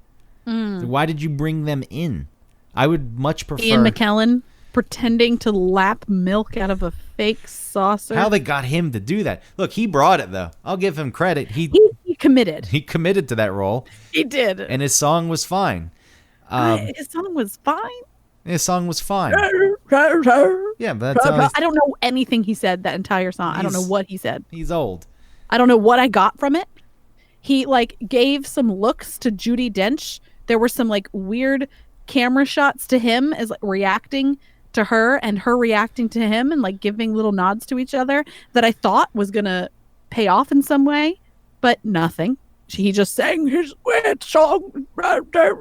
Why did you bring them in? I would much prefer Ian McKellen pretending to lap milk out of a fake saucer. how they got him to do that. Look, he brought it though. I'll give him credit. He He committed. committed to that role, He did. and his song was fine. His song was fine. His song was fine. I Yeah, but that's how don't know anything he said that entire song. I don't know He's- what he said. he's old. I don't know what I got from it. He like gave some looks to Judi Dench. There were some like weird camera shots to him as like reacting to her and her reacting to him and like giving little nods to each other that I thought was gonna pay off in some way, but nothing. He just sang his weird song, blah, blah,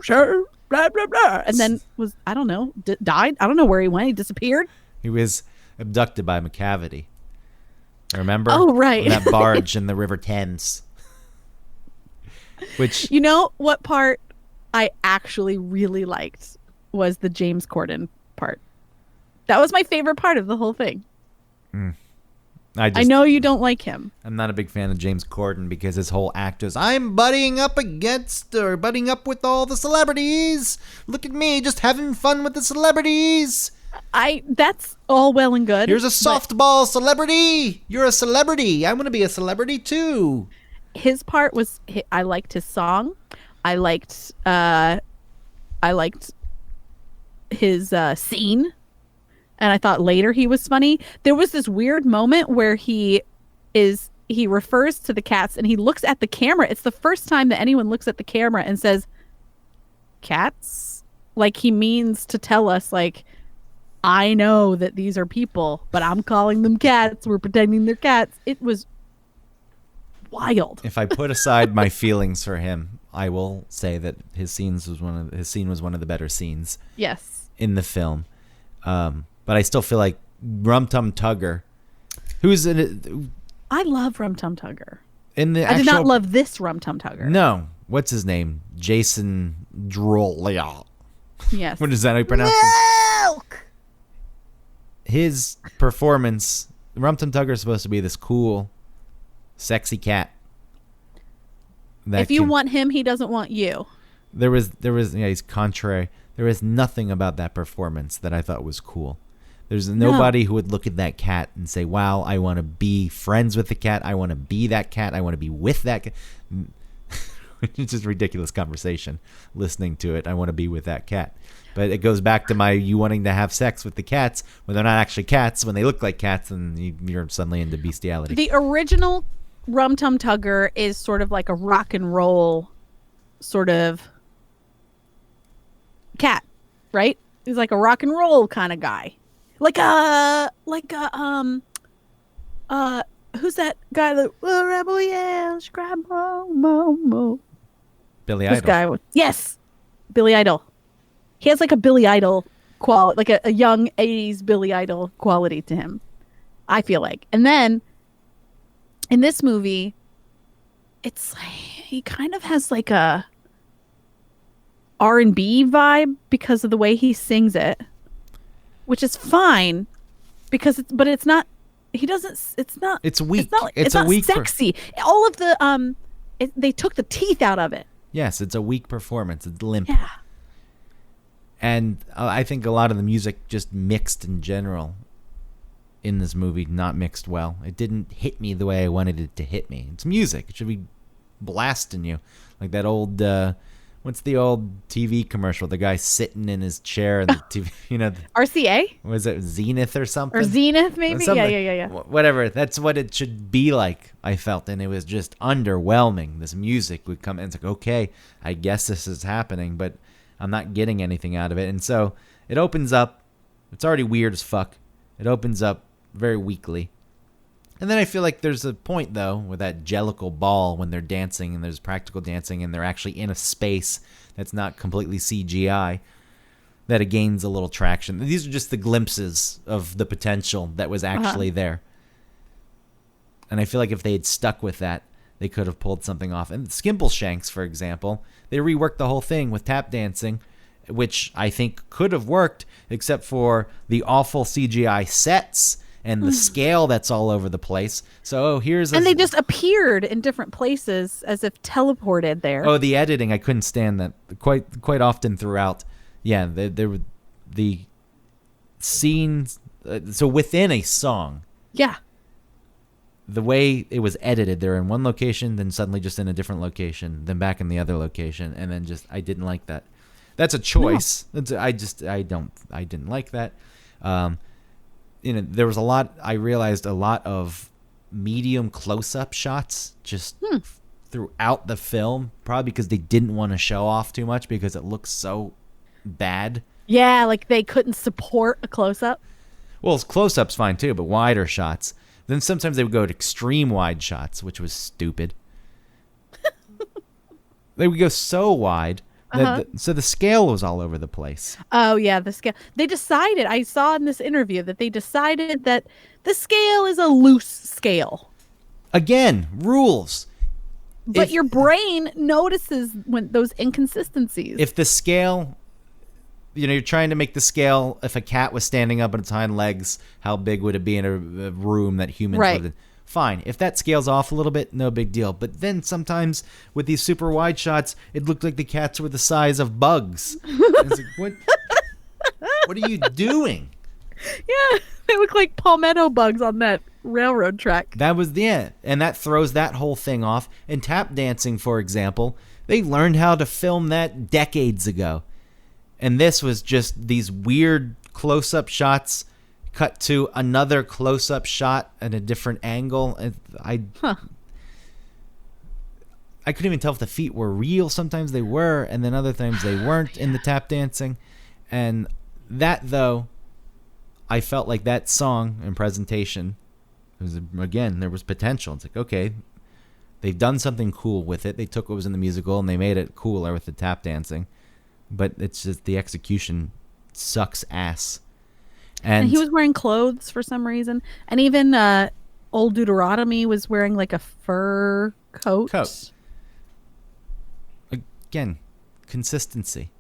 blah, blah, blah, and then was I don't know died. I don't know where he went. He disappeared. He was abducted by McCavity. Remember? Oh, right. On that barge in the River Thames. Which You know what part I actually really liked was the James Corden part. That was my favorite part of the whole thing. I know you don't like him. I'm not a big fan of James Corden because his whole act is I'm buddying up with all the celebrities. Look at me, just having fun with the celebrities. That's all well and good. Here's a but softball celebrity. You're a celebrity. I want to be a celebrity too. His part was I liked his song. I liked his scene. And I thought later he was funny. There was this weird moment where he refers to the cats and he looks at the camera. It's the first time that anyone looks at the camera and says, "Cats?" Like he means to tell us, like, I know that these are people, but I'm calling them cats. We're pretending they're cats. It was wild. If I put aside my feelings for him, I will say that his scene was one of the better scenes Yes. in the film. But I still feel like Rum Tum Tugger, who's in it, I love Rum Tum Tugger. in the I did not actual- love this Rum Tum Tugger. No, what's his name? Jason Drolia. Yes. What is that? How you pronounce it? Milk! His performance. Rum Tum Tugger is supposed to be this cool, sexy cat. If you want him, he doesn't want you. there was he's contrary. There was nothing about that performance that I thought was cool. There's nobody who would look at that cat and say, "Wow, I want to be friends with the cat. I want to be that cat. I want to be with that cat." It's just ridiculous conversation. Listening to it, I want to be with that cat. But it goes back to you wanting to have sex with the cats when they're not actually cats. When they look like cats, and you're suddenly into bestiality. The original Rum Tum Tugger is sort of like a rock and roll sort of cat, right? He's like a rock and roll kind of guy. Who's that guy that rebel yell, scrap mo. Billy This Idol. guy, yes, Billy Idol. He has like a Billy Idol quality, like a young '80s Billy Idol quality to him. I feel like, and then in this movie, it's like he kind of has like a R&B vibe because of the way he sings it, which is fine because it's not. He doesn't. It's not. It's weak. It's not. It's It's a not weak per- sexy. All of the they took the teeth out of it. Yes, it's a weak performance. It's limp. Yeah. And I think a lot of the music just mixed in general in this movie, not mixed well. It didn't hit me the way I wanted it to hit me. It's music. It should be blasting you. Like that old, what's the old TV commercial? The guy sitting in his chair and the TV, RCA was it Zenith or something? or Zenith, maybe. Something. Yeah. Whatever. That's what it should be like, I felt. And it was just underwhelming. This music would come and it's like, okay, I guess this is happening, but I'm not getting anything out of it. And so it opens up. It's already weird as fuck. It opens up very weakly. And then I feel like there's a point, though, with that Jellicle ball when they're dancing and there's practical dancing and they're actually in a space that's not completely CGI, that it gains a little traction. These are just the glimpses of the potential that was actually there. And I feel like if they had stuck with that, they could have pulled something off. And Skimbleshanks, for example, they reworked the whole thing with tap dancing, which I think could have worked, except for the awful CGI sets and the scale that's all over the place. So here's And they just appeared in different places as if teleported there. Oh, the editing, I couldn't stand that quite often throughout. Yeah, there were the scenes. So within a song, Yeah. the way it was edited, they're in one location, then suddenly just in a different location, then back in the other location, and then just I didn't like that. That's a choice. I didn't like that. There was I realized a lot of medium close-up shots just throughout the film, probably because they didn't want to show off too much because it looks so bad. Yeah, like they couldn't support a close-up. Well, close-up's fine too, but wider shots. Then sometimes they would go to extreme wide shots, which was stupid. They would go so wide that so the scale was all over the place. Oh, yeah, the scale. They decided, I saw in this interview that they decided that the scale is a loose scale. Again, rules. But If- your brain notices when those inconsistencies. If the scale, you're trying to make the scale, if a cat was standing up on its hind legs, how big would it be in a room that humans Right. lived in? Fine. If that scales off a little bit, no big deal. But then sometimes with these super wide shots, it looked like the cats were the size of bugs. It's like, what are you doing? Yeah, they look like palmetto bugs on that railroad track. That was the end. And that throws that whole thing off. And tap dancing, for example, they learned how to film that decades ago. And this was just these weird close-up shots cut to another close-up shot at a different angle. I couldn't even tell if the feet were real. Sometimes they were, and then other times they weren't in the tap dancing. And that, though, I felt like that song and presentation, again, there was potential. It's like, okay, they've done something cool with it. They took what was in the musical and they made it cooler with the tap dancing. But it's just the execution sucks ass. And he was wearing clothes for some reason. And even old Deuteronomy was wearing like a fur coat. Again, consistency.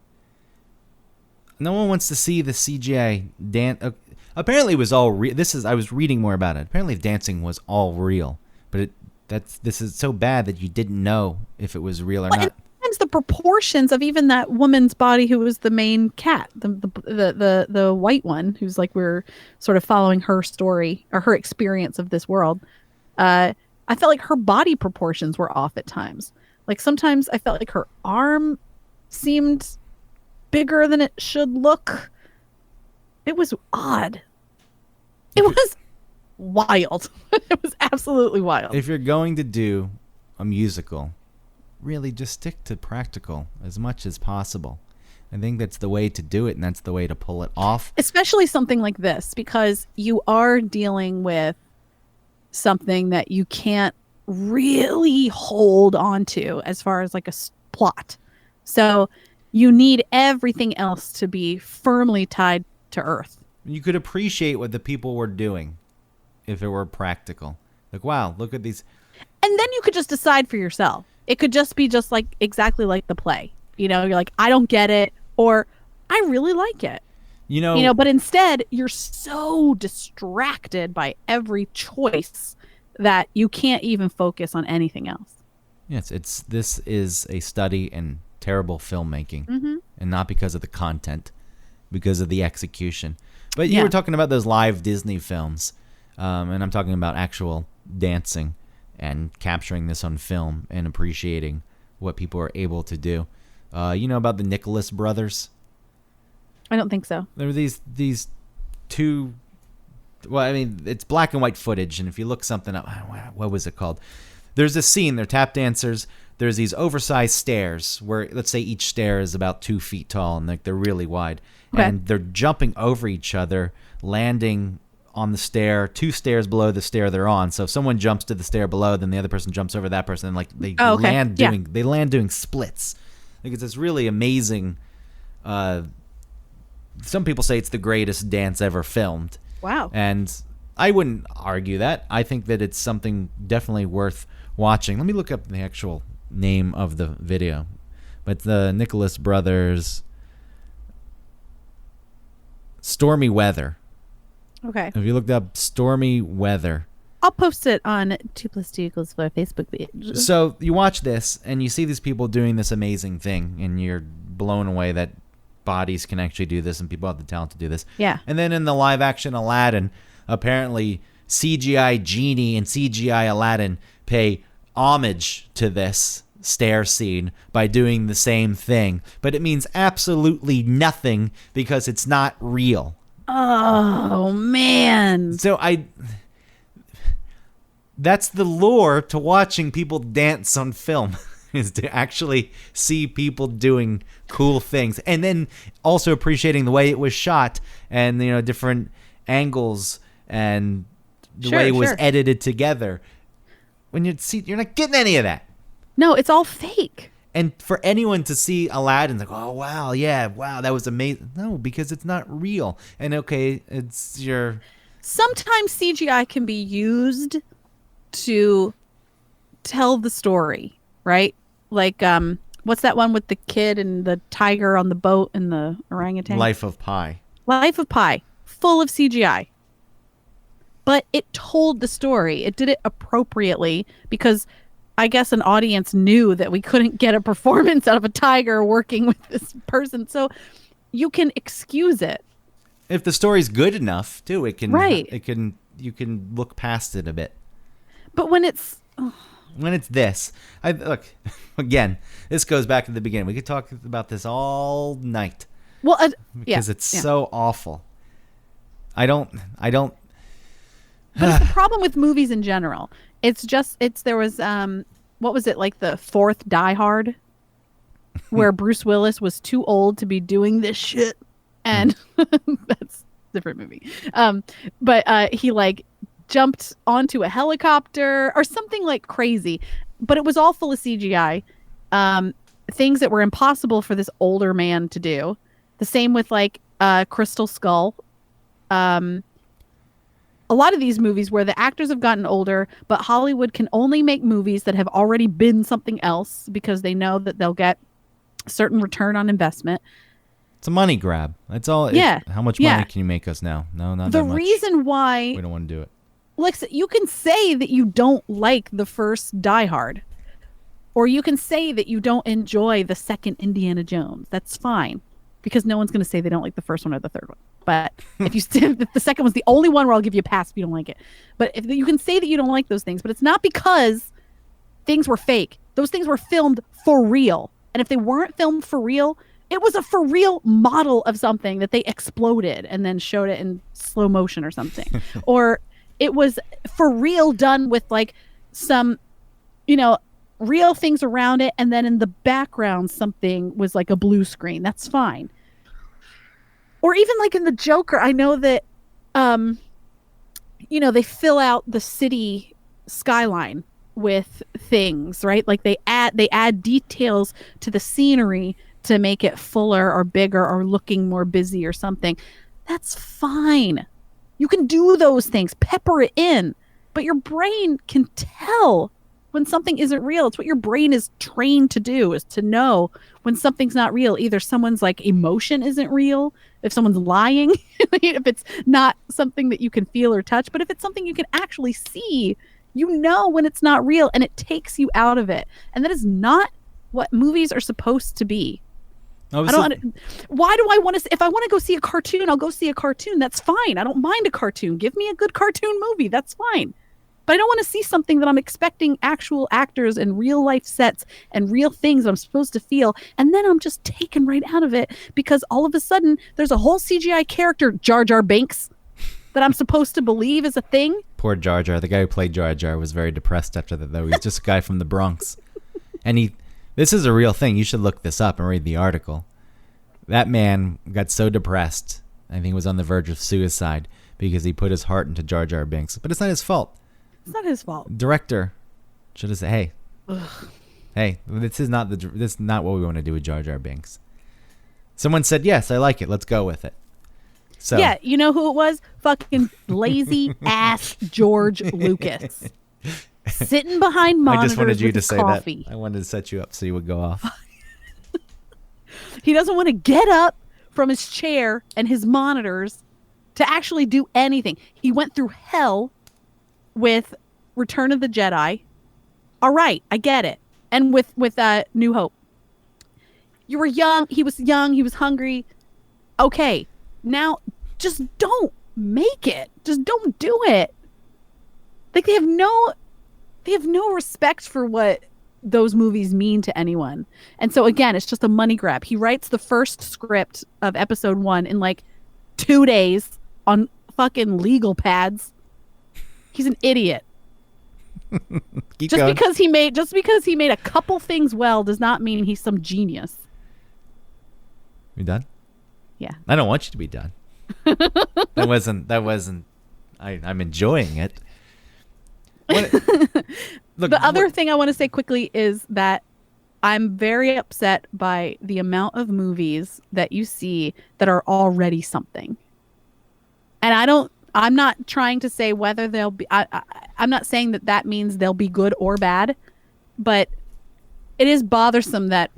No one wants to see the CGI dance. Apparently, it was all real. I was reading more about it. Apparently, the dancing was all real, but this is so bad that you didn't know if it was real or not. And sometimes the proportions of even that woman's body, who was the main cat, the white one, who's like we're sort of following her story or her experience of this world. I felt like her body proportions were off at times. Like sometimes I felt like her arm seemed bigger than it should look. It was odd. It was wild. It was absolutely wild. If you're going to do a musical, really just stick to practical as much as possible. I think that's the way to do it, and that's the way to pull it off. Especially something like this, because you are dealing with something that you can't really hold on to as far as like a plot. So you need everything else to be firmly tied to earth. You could appreciate what the people were doing if it were practical. Like, wow, look at these. And then you could just decide for yourself. It could just be just like exactly like the play. You know, you're like, I don't get it, or I really like it. You know, But instead you're so distracted by every choice that you can't even focus on anything else. yes, this is a study in terrible filmmaking, and not because of the content, because of the execution. But you Yeah. were talking about those live Disney films, and I'm talking about actual dancing and capturing this on film and appreciating what people are able to do. You know about the Nicholas brothers? I don't think so. There were these two. Well, I mean, it's black and white footage, and if you look something up, what was it called? There's a scene. They're tap dancers. There's these oversized stairs where, let's say, each stair is about 2 feet tall, and they're really wide, Okay. and they're jumping over each other, landing on the stair, 2 stairs below the stair they're on. So if someone jumps to the stair below, then the other person jumps over that person, and like they land doing splits. Like it's this really amazing. Some people say it's the greatest dance ever filmed. Wow. And I wouldn't argue that. I think that it's something definitely worth watching. Let me look up the actual name of the video. But the Nicholas Brothers Stormy Weather. Okay. If you looked up Stormy Weather. I'll post it on 2+2=4 Facebook page. So you watch this and you see these people doing this amazing thing, and you're blown away that bodies can actually do this and people have the talent to do this. Yeah. And then in the live action Aladdin, apparently CGI Genie and CGI Aladdin pay homage to this stair scene by doing the same thing, but it means absolutely nothing because it's not real. Oh man. So that's the lure to watching people dance on film, is to actually see people doing cool things, and then also appreciating the way it was shot and different angles and the way it was edited together. When you're not getting any of that. No, it's all fake. And for anyone to see Aladdin, like, oh wow, yeah, wow, that was amazing. No, because it's not real. And okay, sometimes CGI can be used to tell the story, right? Like, what's that one with the kid and the tiger on the boat and the orangutan? Life of Pi. Life of Pi, full of CGI. But it told the story. It did it appropriately because I guess an audience knew that we couldn't get a performance out of a tiger working with this person. So you can excuse it. If the story's good enough, too, you can look past it a bit. But when it's this, look, again, this goes back to the beginning. We could talk about this all night. Well, because it's so awful. I don't. But it's the problem with movies in general. There was what was it, like the 4th Die Hard, where Bruce Willis was too old to be doing this shit, and that's a different movie. But he like jumped onto a helicopter or something like crazy, but it was all full of CGI, things that were impossible for this older man to do. The same with like Crystal Skull. A lot of these movies where the actors have gotten older, but Hollywood can only make movies that have already been something else because they know that they'll get a certain return on investment. It's a money grab. That's all. Yeah. How much money can you make us now? No, not that much. The reason why we don't want to do it. Like, you can say that you don't like the first Die Hard, or you can say that you don't enjoy the second Indiana Jones. That's fine, because no one's going to say they don't like the first one or the third one. But if you if the second one's the only one where I'll give you a pass if you don't like it. But if you can say that you don't like those things, but it's not because things were fake. Those things were filmed for real. And if they weren't filmed for real, it was a for real model of something that they exploded and then showed it in slow motion or something. Or it was for real done with like some, real things around it. And then in the background, something was like a blue screen. That's fine. Or even like in the Joker, I know that, they fill out the city skyline with things, right? Like they add details to the scenery to make it fuller or bigger or looking more busy or something. That's fine. You can do those things, pepper it in, but your brain can tell when something isn't real. It's what your brain is trained to do, is to know when something's not real. Either someone's like emotion isn't real, if someone's lying, if it's not something that you can feel or touch, but if it's something you can actually see, you know when it's not real, and it takes you out of it. And that is not what movies are supposed to be. Why do I want to? If I want to go see a cartoon, I'll go see a cartoon. That's fine. I don't mind a cartoon. Give me a good cartoon movie. That's fine. But I don't want to see something that I'm expecting actual actors and real life sets and real things that I'm supposed to feel. And then I'm just taken right out of it because all of a sudden there's a whole CGI character, Jar Jar Binks, that I'm supposed to believe is a thing. Poor Jar Jar. The guy who played Jar Jar was very depressed after that, though. He's just a guy from the Bronx. And this is a real thing. You should look this up and read the article. That man got so depressed, I think he was on the verge of suicide, because he put his heart into Jar Jar Binks. But it's not his fault. It's not his fault. Director should have said, hey, this is not what we want to do with Jar Jar Binks. Someone said, yes, I like it. Let's go with it. So Yeah, you know who it was? Fucking lazy ass George Lucas. Sitting behind I monitors just wanted you with to his say coffee. that. I wanted to set you up so you would go off. He doesn't want to get up from his chair and his monitors to actually do anything. He went through hell with Return of the Jedi. All right, I get it. And with New Hope. You were young. He was young. He was hungry. Okay, now just don't make it. Just don't do it. Like they have no respect for what those movies mean to anyone. And so again, it's just a money grab. He writes the first script of episode 1 in like 2 days on fucking legal pads. He's an idiot. Keep Just going. because he made a couple things well does not mean he's some genius. You done? Yeah. I don't want you to be done. That wasn't. I'm enjoying it. Look, The other thing I want to say quickly is that I'm very upset by the amount of movies that you see that are already something. And I'm not trying to say whether they'll be, I'm not saying that means they'll be good or bad, but it is bothersome that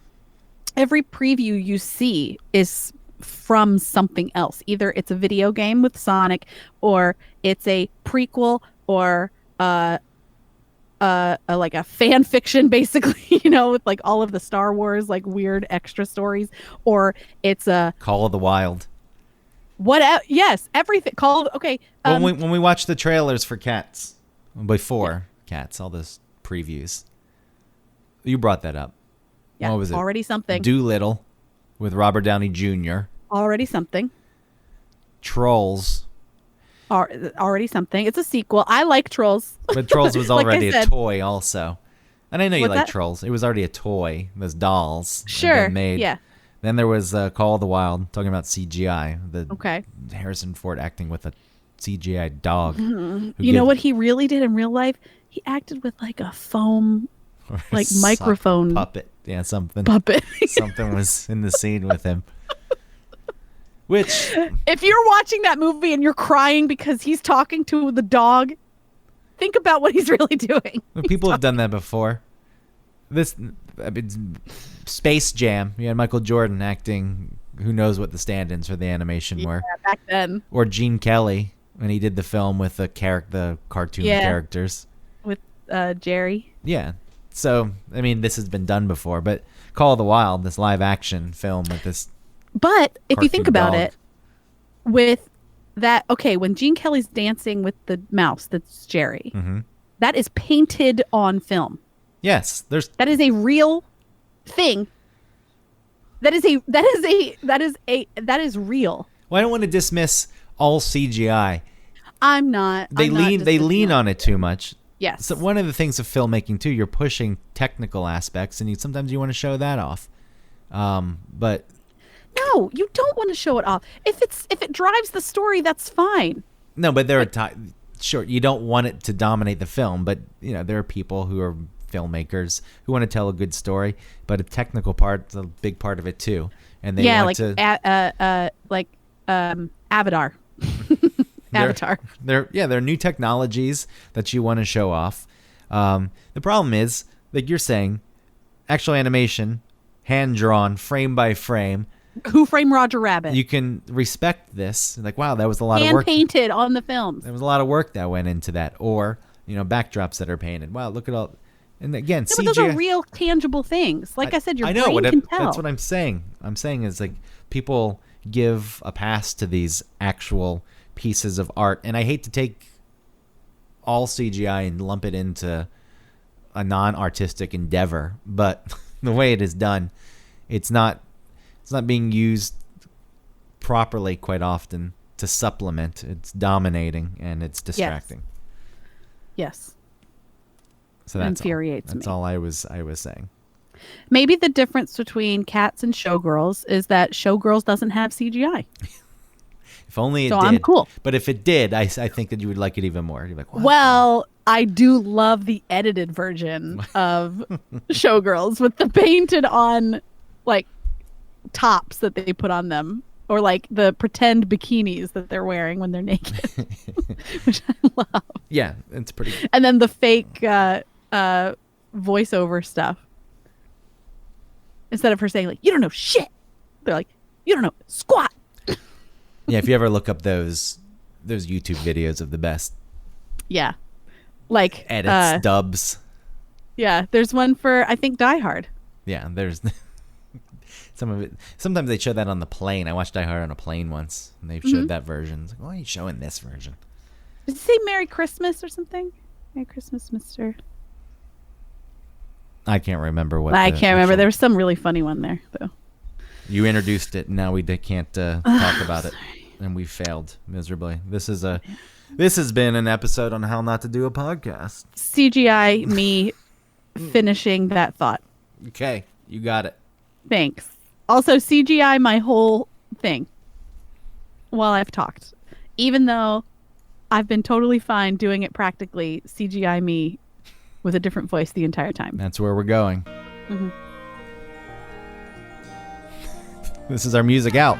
every preview you see is from something else. Either it's a video game with Sonic, or it's a prequel, or like a fan fiction, basically, with like all of the Star Wars like weird extra stories, or it's a Call of the Wild. yes, everything called. Okay, When we watch the trailers for Cats, before Cats, all those previews, you brought that up. yeah, What was it? already something. Doolittle with Robert Downey Jr. Already something. Trolls. Already something. It's a sequel. I like Trolls. But Trolls was Like I already a said. toy also. And I know you What's like that? Trolls. It was already a toy. Those dolls. had Sure. been made. Yeah. Then there was Call of the Wild, talking about CGI. The Okay. Harrison Ford acting with a CGI dog. who You know gives- what he really did in real life? He acted with like a foam or like sock microphone puppet. Yeah, something. puppet. Something was in the scene with him. Which If you're watching that movie and you're crying because he's talking to the dog, think about what he's really doing. people have done that before. Space Jam. You had Michael Jordan acting. Who knows what the stand-ins for the animation were? Back then Or Gene Kelly when he did the film with the cartoon Yeah. characters. with Jerry. Yeah. So I mean, this has been done before, but Call of the Wild, this live-action film with this. But if you think Cartoon about dog. it, with that, okay, when Gene Kelly's dancing with the mouse, that's Jerry. Mhm. That is painted on film. Yes, there's That is a real thing. That is real. Well, I don't want to dismiss all CGI. I'm not. They I'm not lean dismissing on that. it too much. Yes. So one of the things of filmmaking too, you're pushing technical aspects, and sometimes you want to show that off. But No, you don't want to show it off. If it drives the story, that's fine. no, but there are times. Sure, you don't want it to dominate the film, but there are people who are filmmakers who want to tell a good story, but a technical part's a big part of it too, and they Yeah, want like to. Avatar. Avatar. There are new technologies that you want to show off. The problem is, like you're saying, actual animation, hand drawn, frame by frame. Who Framed Roger Rabbit? You can respect this. Like, wow, that was a lot of Hand work. painted on the films. There was a lot of work that went into that. Or backdrops that are painted. Wow, look at all. And again, No, but those are real, tangible things. Like I said, your I know, brain but can tell. that's what I'm saying. I'm saying is like people give a pass to these actual pieces of art, and I hate to take all CGI and lump it into a non-artistic endeavor, but the way it is done, it's not being used properly quite often to supplement. It's dominating and it's distracting. Yes. So that's Infuriates That's me. all I was saying. Maybe the difference between Cats and Showgirls is that Showgirls doesn't have CGI. If only it So did. I'm cool. But if it did, I think that you would like it even more. You're like, what? Well, I do love the edited version of Showgirls with the painted on like tops that they put on them, or like the pretend bikinis that they're wearing when they're naked, which I love. Yeah, it's pretty. And then the fake voiceover stuff. Instead of her saying like, "You don't know shit," they're like, "You don't know squat." Yeah, if you ever look up those YouTube videos of the best Yeah, like edits, dubs. Yeah, there's one for I think Die Hard. Yeah, there's some of it. Sometimes they show that on the plane. I watched Die Hard on a plane once, and they showed that version. It's like, why are you showing this version? Did it say Merry Christmas or something? Merry Christmas, Mister. I can't remember what. I can't remember. There was some really funny one there, though. You introduced it. Now we can't talk about it, and we failed miserably. This has been an episode on how not to do a podcast. CGI me finishing that thought. Okay, you got it. Thanks. Also, CGI my whole thing while I've talked. Even though I've been totally fine doing it practically, CGI me with a different voice the entire time. That's where we're going. Mhm. This is our music out.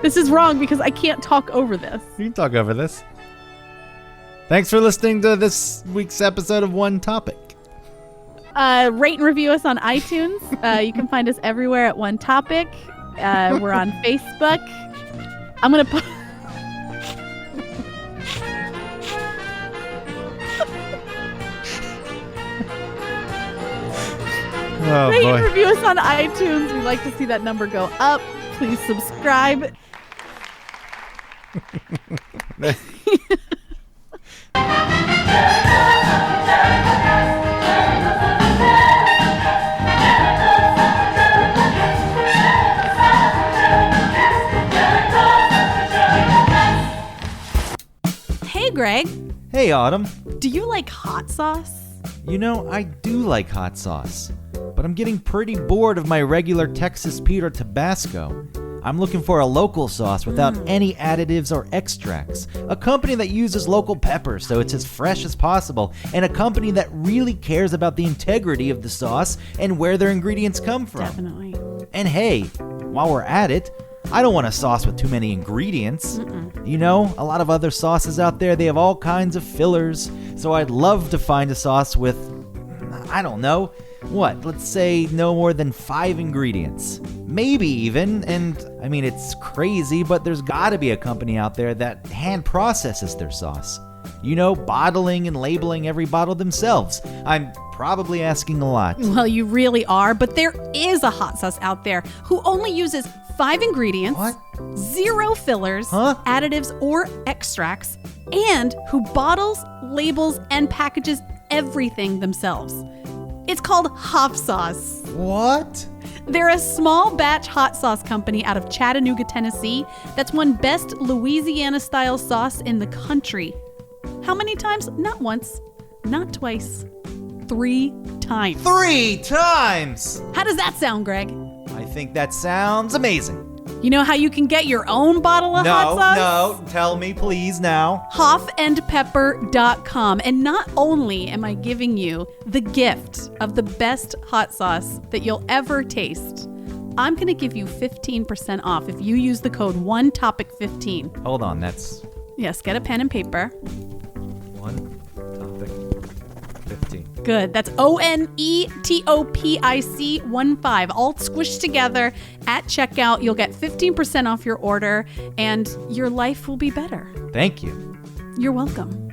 This is wrong because I can't talk over this. You can talk over this. Thanks for listening to this week's episode of One Topic. Rate and review us on iTunes. You can find us everywhere at One Topic. We're on Facebook. I'm going to put... Oh, Rate and boy. review us on iTunes. We'd like to see that number go up. Please subscribe. Hey, Greg. Hey, Autumn. Do you like hot sauce? You know, I do like hot sauce, but I'm getting pretty bored of my regular Texas Pete or Tabasco. I'm looking for a local sauce without any additives or extracts. A company that uses local peppers so it's as fresh as possible, and a company that really cares about the integrity of the sauce and where their ingredients come from. Definitely. And hey, while we're at it, I don't want a sauce with too many ingredients. You know, a lot of other sauces out there, they have all kinds of fillers. So I'd love to find a sauce with, I don't know, what? Let's say no more than 5 ingredients. Maybe even, and I mean, it's crazy, but there's gotta be a company out there that hand processes their sauce. You know, bottling and labeling every bottle themselves. I'm probably asking a lot. Well, you really are, but there is a hot sauce out there who only uses 5 ingredients, What? 0 fillers, Huh? additives, or extracts, and who bottles, labels, and packages everything themselves. It's called Hop Sauce. What? They're a small batch hot sauce company out of Chattanooga, Tennessee that's won Best Louisiana-style sauce in the country. How many times? Not once, not twice, 3 times. 3 times! How does that sound, Greg? I think that sounds amazing. You know how you can get your own bottle of hot sauce? No, tell me please now. Hoffandpepper.com. And not only am I giving you the gift of the best hot sauce that you'll ever taste, I'm going to give you 15% off if you use the code ONETOPIC15. Hold on, that's Yes, get a pen and paper. One Topic 15. Good. That's ONETOPIC 15, all squished together at checkout. You'll get 15% off your order and your life will be better. Thank you. You're welcome.